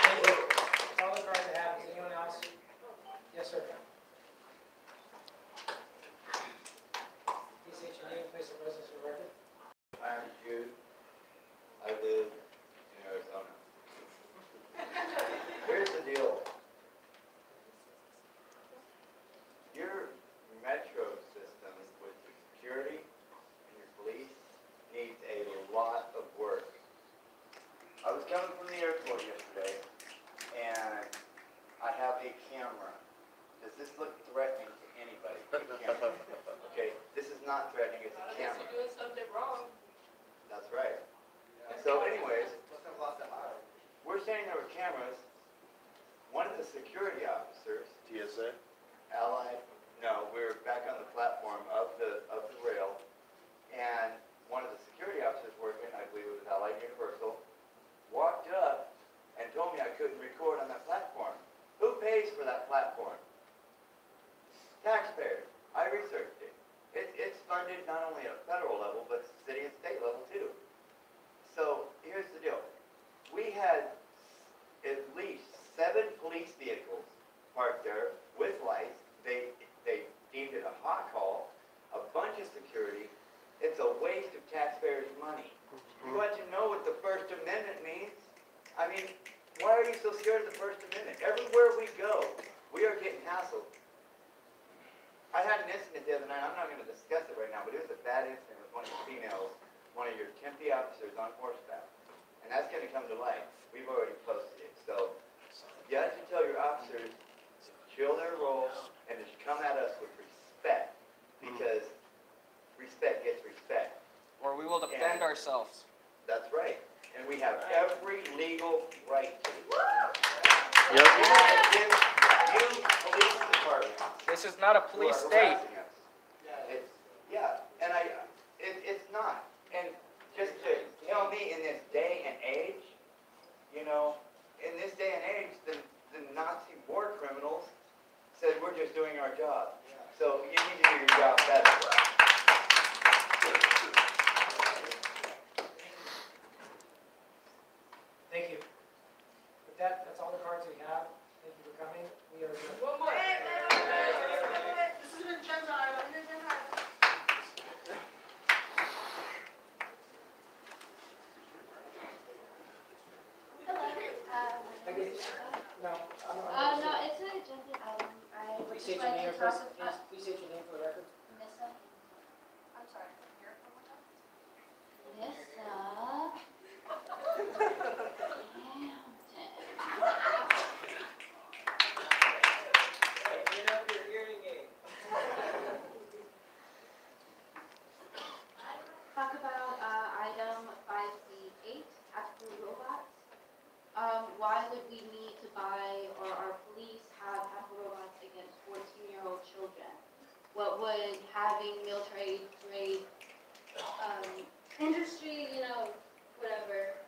Thank you. That's all the cards I have. Is anyone else? Yes, sir. Please state your name, place of residence for the record. I'm Jude. I live in Arizona. taxpayers' money. You want to know what the First Amendment means? I mean, why are you so scared of the First Amendment? Everywhere we go, we are getting hassled. I had an incident the other night, I'm not going to discuss it right now, but it was a bad incident with one of the females, one of your Tempe officers on horseback. And that's going to come to light. We've already posted it. So you have to tell your officers to chill their roll and to come at us with respect, because respect gets respect. Or we will defend ourselves. That's right. And we have every legal right to. Yep. You, police department. This is not a police state. Yeah, and it's not. And just to tell me in this day and age, you know, in this day and age, the Nazi war criminals said we're just doing our job. So you need to do your job better. Thank you. With that, that's all the cards we have. Thank you for coming. We are adjourned. One more. This is an agenda item. No, it's an agenda item. I would Please just state your like name to first. talk about. Please state your name for the record. Nissa. I'm sorry. Nissa. Clean up your hearing aid. Talk about item 5C8, tactical robots. Why would we need to buy, or our police have tactical robots against 14-year-old children? What would having military grade industry, you know, whatever.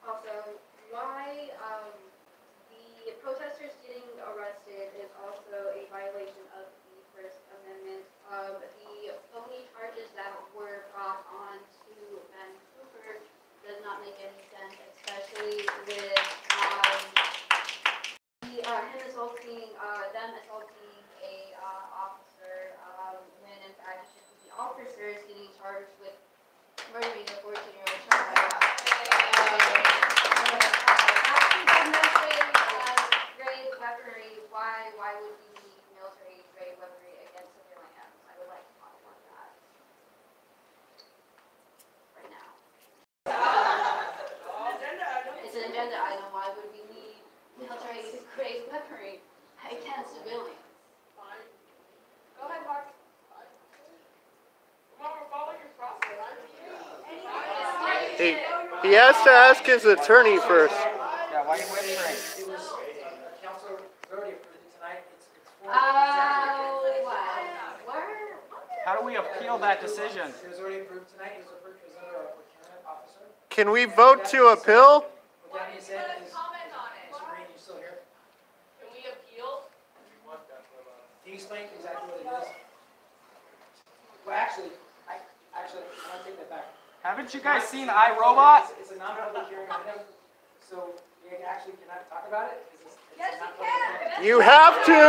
Also, why the protesters getting arrested is also a violation of the First Amendment. The phony charges that were brought on to Vancouver does not make any sense, especially with him assaulting, them assaulting a officer, when in fact it should be the officers getting charged with murdering a 14-year-old child. Grade weaponry, why would we need military grade weaponry against civilians? I would like to talk about that right now. It's an agenda item. Why would we need military grade weaponry against civilians? Fine. Go ahead, Mark. Come on, we're following your process. He has to ask his attorney first. Yeah, why are you whispering? It was council already approved it tonight. It's for How do we appeal that decision? It was already approved tonight. It was under our procurement officer. Can we vote to appeal? What that being said is, Mr. Green, you still here? Can we appeal? Can you explain exactly what it is? Well, actually, I want to take that back. Haven't you guys seen iRobot? It's a non-public hearing item, so you actually cannot talk about it? Yes, you can. You have to.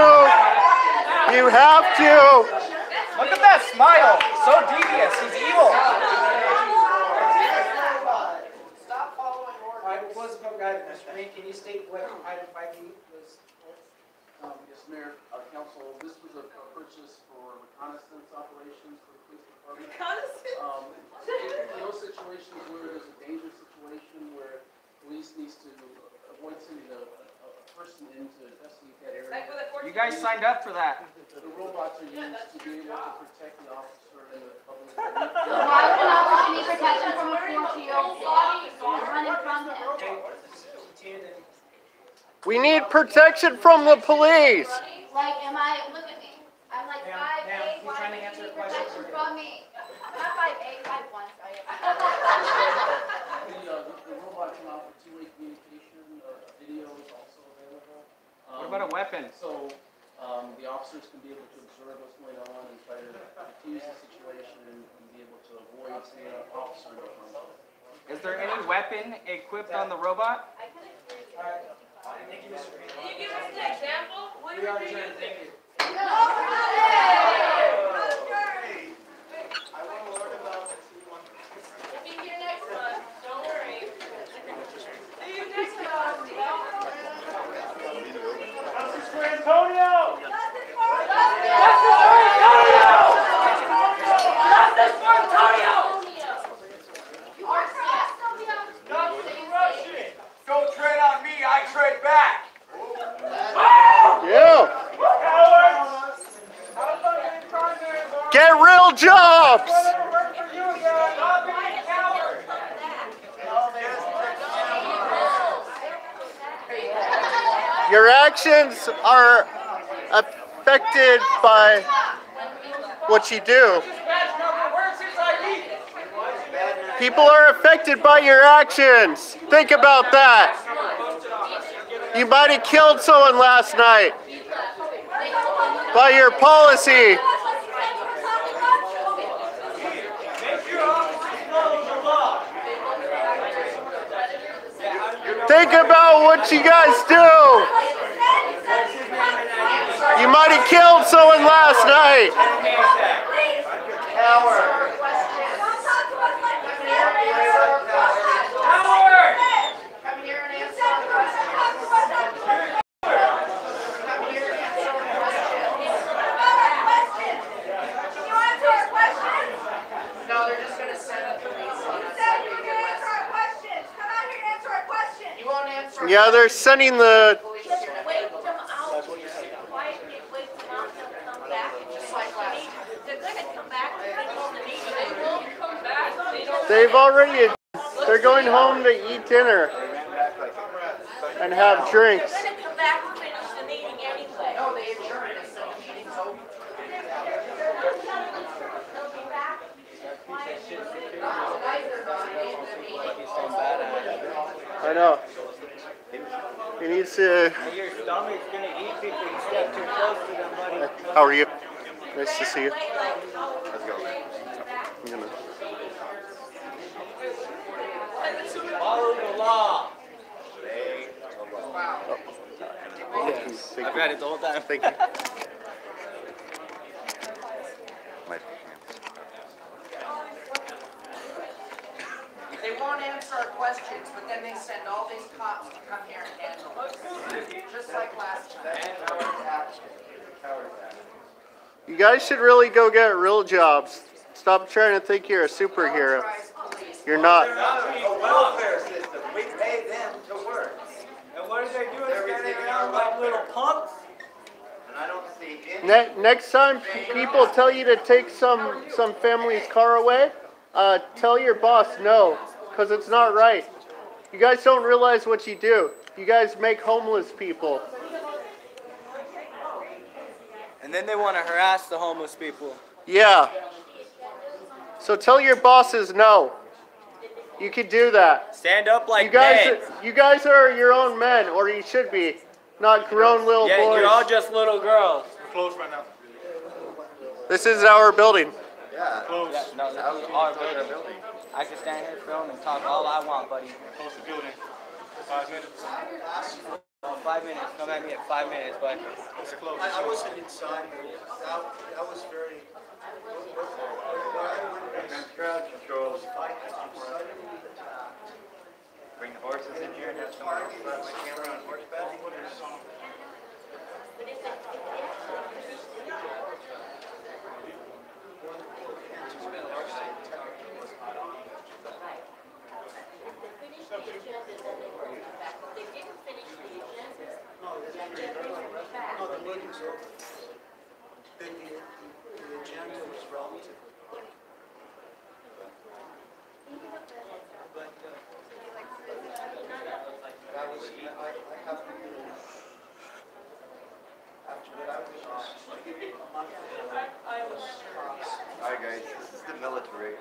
You have to. Look at that smile. So devious. He's evil. Stop following orders. All right, we'll close the public item. Mr. Green, can you state what item 5E was? Yes, Mayor, Council, this was a purchase for reconnaissance operations for the police department. In those situations where there's a dangerous situation where police needs to avoid sending a person in to investigate that area. You guys signed up for that. The robots are used to be able to protect the officer and the public. Why would an officer need protection from a 14-year-old running from him? We need protection from the police. Like, look at me. I'm like 5'8", why do you need protection from me? I'm not 5'8", 5'1", sorry. The robot can offer two-way communication, video is also available. What about a weapon? So the officers can be able to observe what's going on and try to diffuse the situation and be able to avoid the officer. Is there any weapon equipped on the robot? Thank you, Mr. Green. Can you give us an example? We are adjourned. Thank you. No, Stop the corruption! Don't tread on me, I tread back! Yeah. Get real jobs. Your actions are affected by what you do. People are affected by your actions. Think about that. You might have killed someone last night by your policy. Think about what you guys do. You might have killed someone last night. No, they're just gonna send the police on us. Come out here and answer our questions. You won't answer. Yeah, they're sending the... Wait them out, quietly wait them out, they'll come back, just like last time. They're gonna come back, finish the meeting. They won't come back, they don't. They've already... They're going home to eat dinner and have drinks. They're gonna come back and finish the meeting anyway. No, they adjourned us, so the meeting's over. They'll be back. I know. He needs to... Your stomach's gonna eat people, you step too close to them, buddy. How are you? Nice to see you. Let's go. I'm gonna... Follow the law. I've got it the whole time. Thank you. They won't answer our questions, but then they send all these cops to come here and handle it. Just like last time. You guys should really go get real jobs. Stop trying to think you're a superhero. You're not. A welfare system, we pay them to work. And what are they doing, standing around like little punks? And I don't see any. Next time people tell you to take some family's car away, tell your boss no, because it's not right. You guys don't realize what you do. You guys make homeless people. And then they want to harass the homeless people. Yeah. So tell your bosses no. You can do that. Stand up like men. You guys are your own men, or you should be, not grown little boys. Yeah, you're all just little girls. We're closed right now. This is our building. Yeah. Closed. Yeah, no, this is our building. I can stand here, film, and talk all I want, buddy. Close the building. 5 minutes. 5 minutes. Come at me at 5 minutes, but It's closed. I wasn't inside, that was very, Crowd control. Bring the horses in here and have someone else run my camera on horseback. no, the meeting's over. The agenda was relative. But, I have to do, after what I was asked, Alright guys, this is the military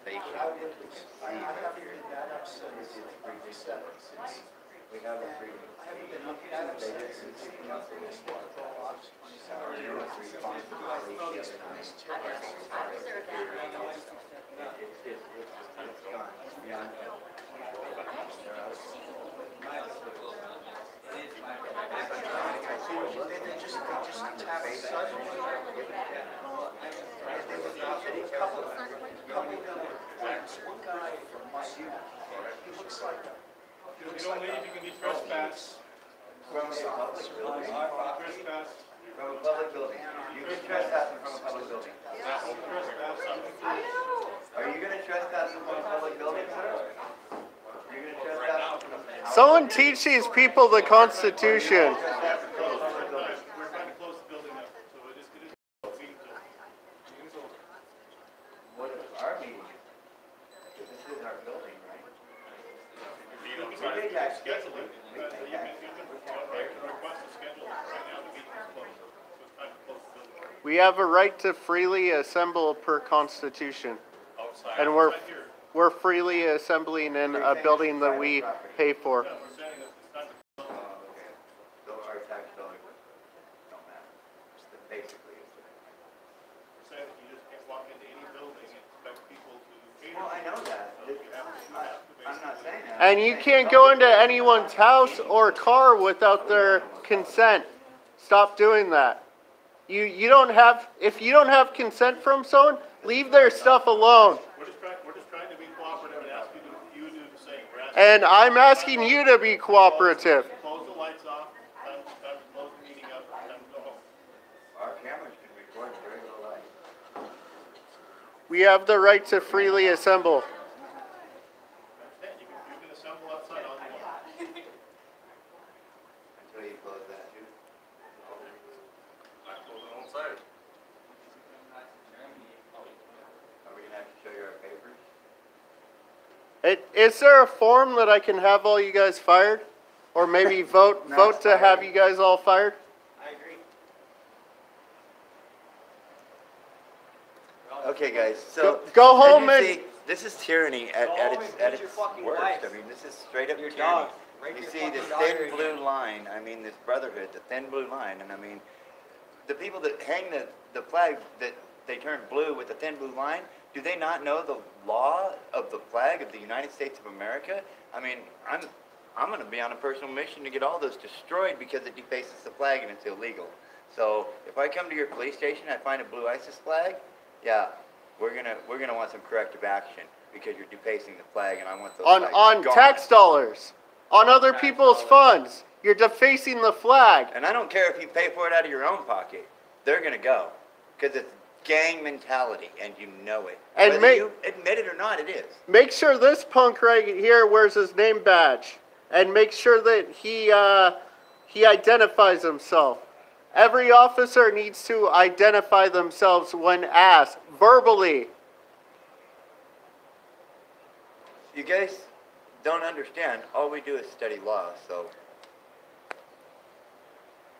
station. I haven't been that upset. We have a free. I haven't been that upset since the council was One guy from my youth, he looks like a. If you don't leave, you can be trespassed. From a public building. Trespass. From a public building. You can trespass from a public building. Trespass. Someone teach these people the Constitution. We're trying to close the building up, so it is What is our meeting? This is our building, right? You can schedule it. You can request to schedule it right now. The meeting is closed. So it's time to close the building. We have a right to freely assemble per Constitution. Outside. And we're freely assembling in a building that we pay for. Yeah, we're saying that it's time to close. Okay. So our tax dollars don't matter. Basically, it's We're saying that you just can't walk into any building and expect people to cater. well, I know that. So you have to I'm not saying that. And you can't go into anyone's house or car without their consent. Stop doing that. You don't have, if you don't have consent from someone, leave their stuff alone. We're just trying to be cooperative and ask you to do the same. And I'm asking you to be cooperative. Close the lights off. Time to close the meeting up. Time to go home. Our cameras can record very low light. We have the right to freely assemble. You can assemble outside all you want. Until you close that too. Not closing on site. Are we gonna have to show you our papers? Is there a form that I can have all you guys fired? Or maybe vote to have you guys all fired? I agree. Okay, guys, so. Go home as you and- see, this is tyranny at its worst. I mean, this is straight up tyranny. You see this thin blue line, I mean, this brotherhood, the thin blue line, and I mean, the people that hang the flag that they turn blue with the thin blue line, do they not know the law of the flag of the United States of America? I mean, I'm going to be on a personal mission to get all those destroyed because it defaces the flag and it's illegal. So if I come to your police station, I find a blue ISIS flag, yeah, we're gonna want some corrective action because you're defacing the flag, and I want those flags on gone. tax dollars, on other people's funds. You're defacing the flag. And I don't care if you pay for it out of your own pocket. They're gonna go because it's gang mentality, and you know it. And whether you admit it or not, it is. Make sure this punk right here wears his name badge, and make sure that he identifies himself. Every officer needs to identify themselves when asked, verbally. You guys don't understand. All we do is study law, so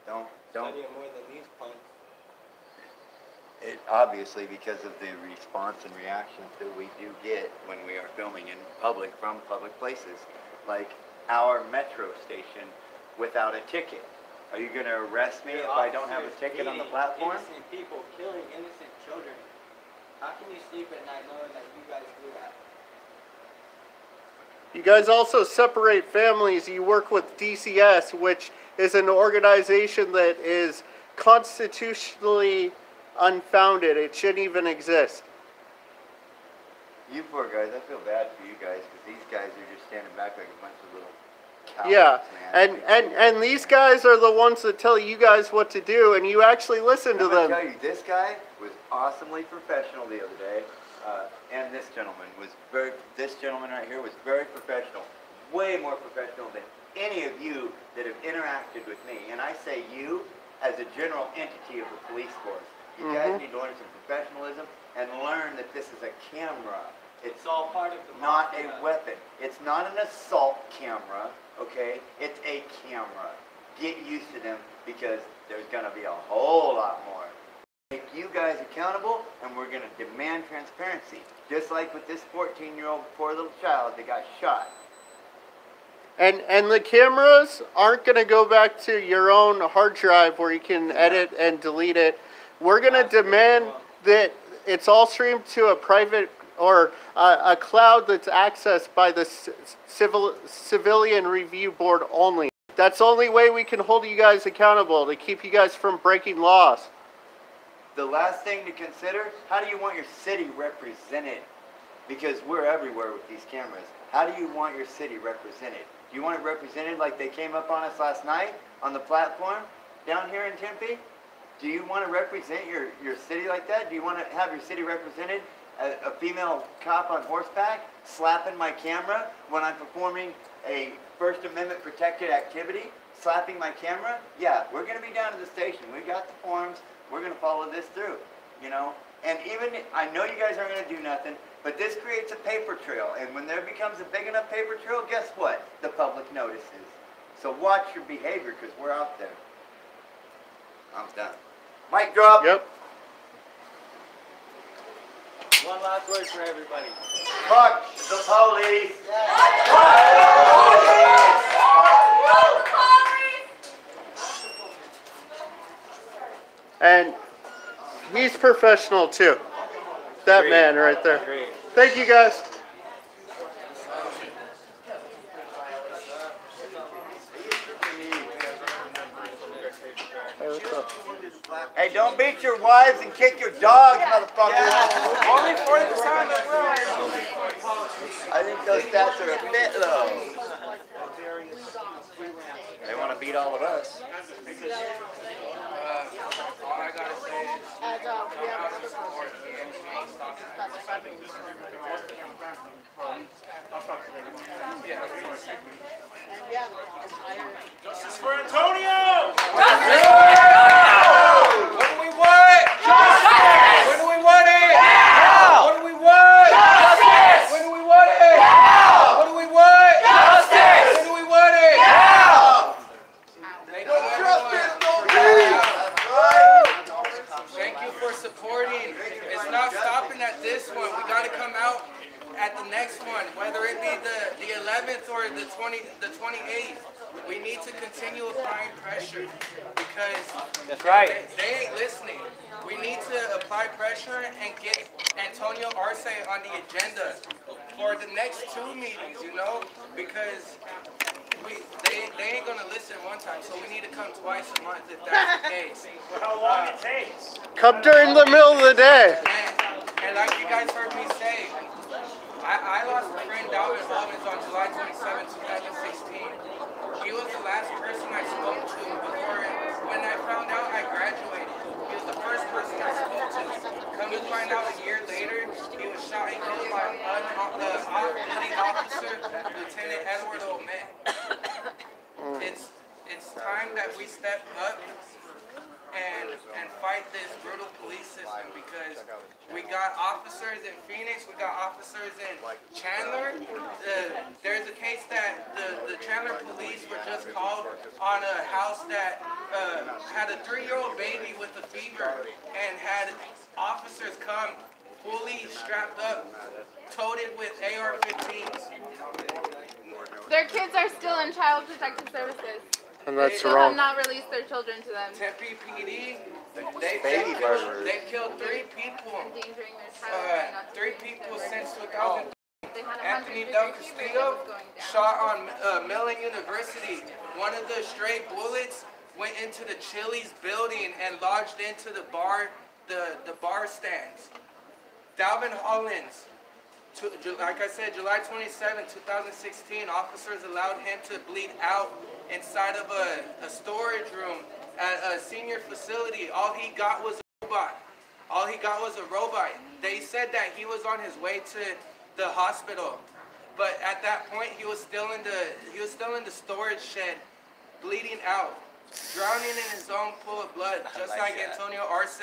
don't. Studying more than these punks. It obviously because of the response and reactions that we do get when we are filming in public from public places, like our metro station without a ticket. Are you going to arrest me if I don't have a ticket on the platform? Innocent people killing innocent children. How can you sleep at night knowing that you guys do that? You guys also separate families. You work with DCS, which is an organization that is constitutionally unfounded. It shouldn't even exist. You poor guys, I feel bad for you guys because these guys are just standing back like a bunch of little cowards, Yeah, man. and these guys are the ones that tell you guys what to do, and you actually listen to I'm gonna them. tell you, this guy was awesomely professional the other day, and this gentleman right here was very professional, way more professional than any of you that have interacted with me. And I say you as a general entity of the police force. You guys need to learn some professionalism and learn that this is a camera. It's all part of the not a weapon. It's not an assault camera, okay? It's a camera. Get used to them because there's going to be a whole lot more. Make you guys accountable, and we're going to demand transparency. Just like with this 14-year-old poor little child that got shot. And the cameras aren't going to go back to your own hard drive where you can edit and delete it. We're going to demand that it's all streamed to a private or a cloud that's accessed by the Civilian Review Board only. That's the only way we can hold you guys accountable, to keep you guys from breaking laws. The last thing to consider, how do you want your city represented? Because we're everywhere with these cameras. How do you want your city represented? Do you want it represented like they came up on us last night on the platform down here in Tempe? Do you want to represent your city like that? Do you want to have your city represented? A female cop on horseback slapping my camera when I'm performing a First Amendment protected activity, slapping my camera, yeah, we're gonna be down to the station. We got the forms. We're gonna follow this through, you know? And even, I know you guys aren't gonna do nothing, but this creates a paper trail. And when there becomes a big enough paper trail, guess what? The public notices. So watch your behavior, because we're out there. I'm done. Mic drop. Yep. One last word for everybody. Fuck the police. And he's professional too. That man right there. Thank you guys. Hey, what's up? Hey, don't beat your wives and kick your dogs, motherfuckers. Only for the time that we're I think those stats are a bit low. They want to beat all of us. all I gotta say is, Justice for Antonio! What do we want? Justice! When do we want it? Now! What do we want? Justice! When do we want it? Now! What do we want? Justice! When do we want it? Now! Thank you for supporting. It's not stopping at this one. We gotta come out at the next one, whether it be the 11th or the 28th. We need to continue applying pressure because That's right. They ain't listening. We need to apply pressure and get Antonio Arce on the agenda for the next 2 meetings, you know, because they ain't gonna listen one time, so we need to come twice a month if that's the case. For how long it takes. Come during the middle of the day. And like you guys heard me say, I lost a friend, Dalvin Hollins, on July 27, 2016. He was the last person I spoke to before, when I found out I graduated. He was the first person I spoke to. Come to find out a year later, he was shot and killed by the officer, Lieutenant Edward O'May. It's time that we step up and fight this brutal police system, because we got officers in Phoenix, we got officers in Chandler. There's a case that the Chandler police were just called on a house that had a 3-year-old baby with a fever and had officers come fully strapped up, toted with AR-15s. Their kids are still in Child Protective Services. And that's Still wrong. have not released their children to them. Tempe PD, Baby murderers. they killed 3 people. Endangering their child. 3 people since 2000. They had Anthony 100 Del degree fever Castillo that was going down. shot on Mellon University. One of the stray bullets went into the Chili's building and lodged into the bar stands. Dalvin Hollins, like I said, July 27, 2016, officers allowed him to bleed out inside of a storage room at a senior facility. All he got was a robot. All he got was a robot. They said that he was on his way to the hospital, but at that point he was still in the storage shed, bleeding out, drowning in his own pool of blood, just like Antonio Arce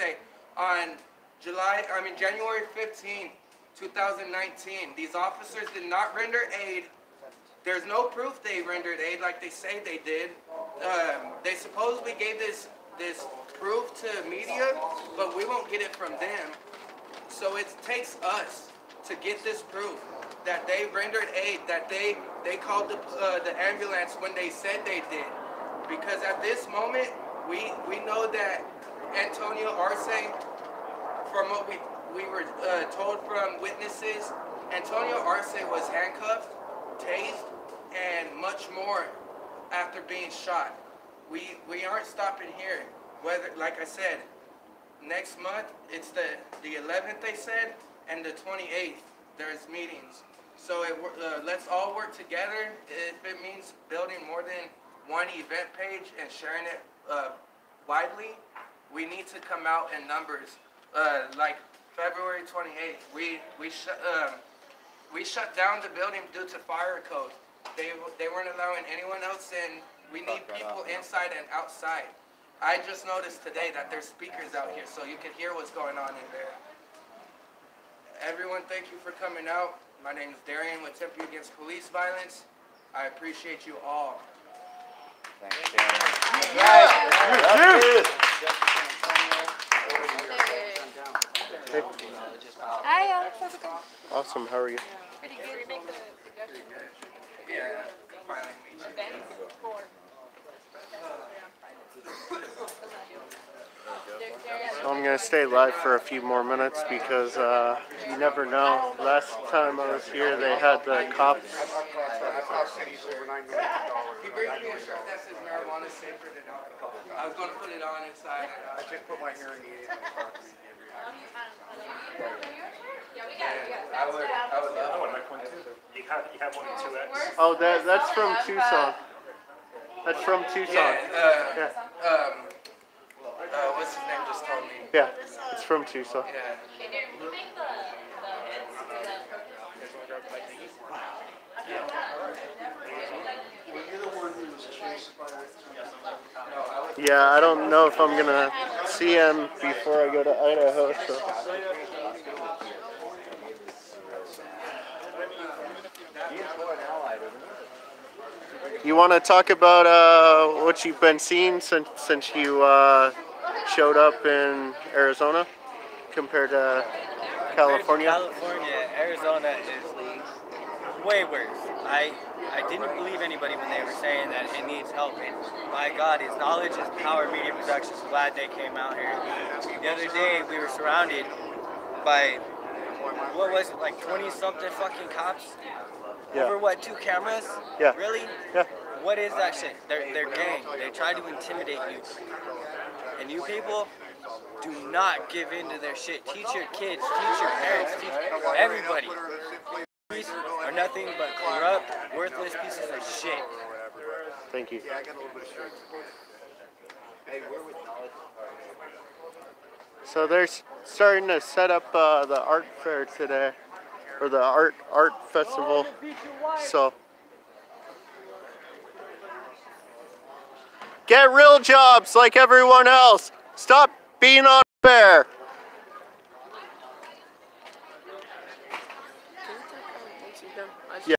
on January 15, 2019. These officers did not render aid. There's no proof they rendered aid like they say they did. They supposedly gave this proof to media, but we won't get it from them. So it takes us to get this proof that they rendered aid, that they called the ambulance when they said they did. Because at this moment, we know that Antonio Arce, from what we were told from witnesses, Antonio Arce was handcuffed, tased, and much more after being shot. We aren't stopping here. Whether, like I said, next month it's the 11th they said, and the 28th there's meetings. So let's all work together. If it means building more than one event page and sharing it widely, we need to come out in numbers. Like February 28th, we shut down the building due to fire code. They weren't allowing anyone else in. We need people inside and outside. I just noticed today that there's speakers out here, so you can hear what's going on in there. Everyone, thank you for coming out. My name is Darian with Tempe Against Police Violence. I appreciate you all. Thanks, Hi, Alex. How's it going? Awesome, how are you? Pretty good. We make the suggestion. Yeah, finally meet you. So I'm going to stay live for a few more minutes because you never know. Last time I was here, they had the cops. He brings me a shirt that says marijuana is safer than alcohol. I was going to put it on inside. I just put my hearing aid in. I would love one. You have one in 2X. Oh, that's from Tucson. That's from Tucson. What's his name just told me? Yeah, it's from Tucson. Yeah. Yeah, I don't know if I'm gonna see him before I go to Idaho, so. You want to talk about what you've been seeing since you showed up in Arizona compared to California? California, Arizona is way worse. I didn't believe anybody when they were saying that it needs help. And my God, is knowledge is power. Media Productions. Glad they came out here. The other day we were surrounded by, what was it, like 20-something fucking cops? Yeah. Over what, 2 cameras? Yeah. Really? Yeah. What is that shit? They're gang. They try to intimidate you. And you people do not give in to their shit. Teach your kids, teach your parents, teach everybody. These are nothing but corrupt, worthless pieces of shit. Thank you. Yeah, I got a little bit of shirt. Hey, we're with knowledge. So they're starting to set up the art fair today, or the art festival. So get real jobs like everyone else. Stop being unfair.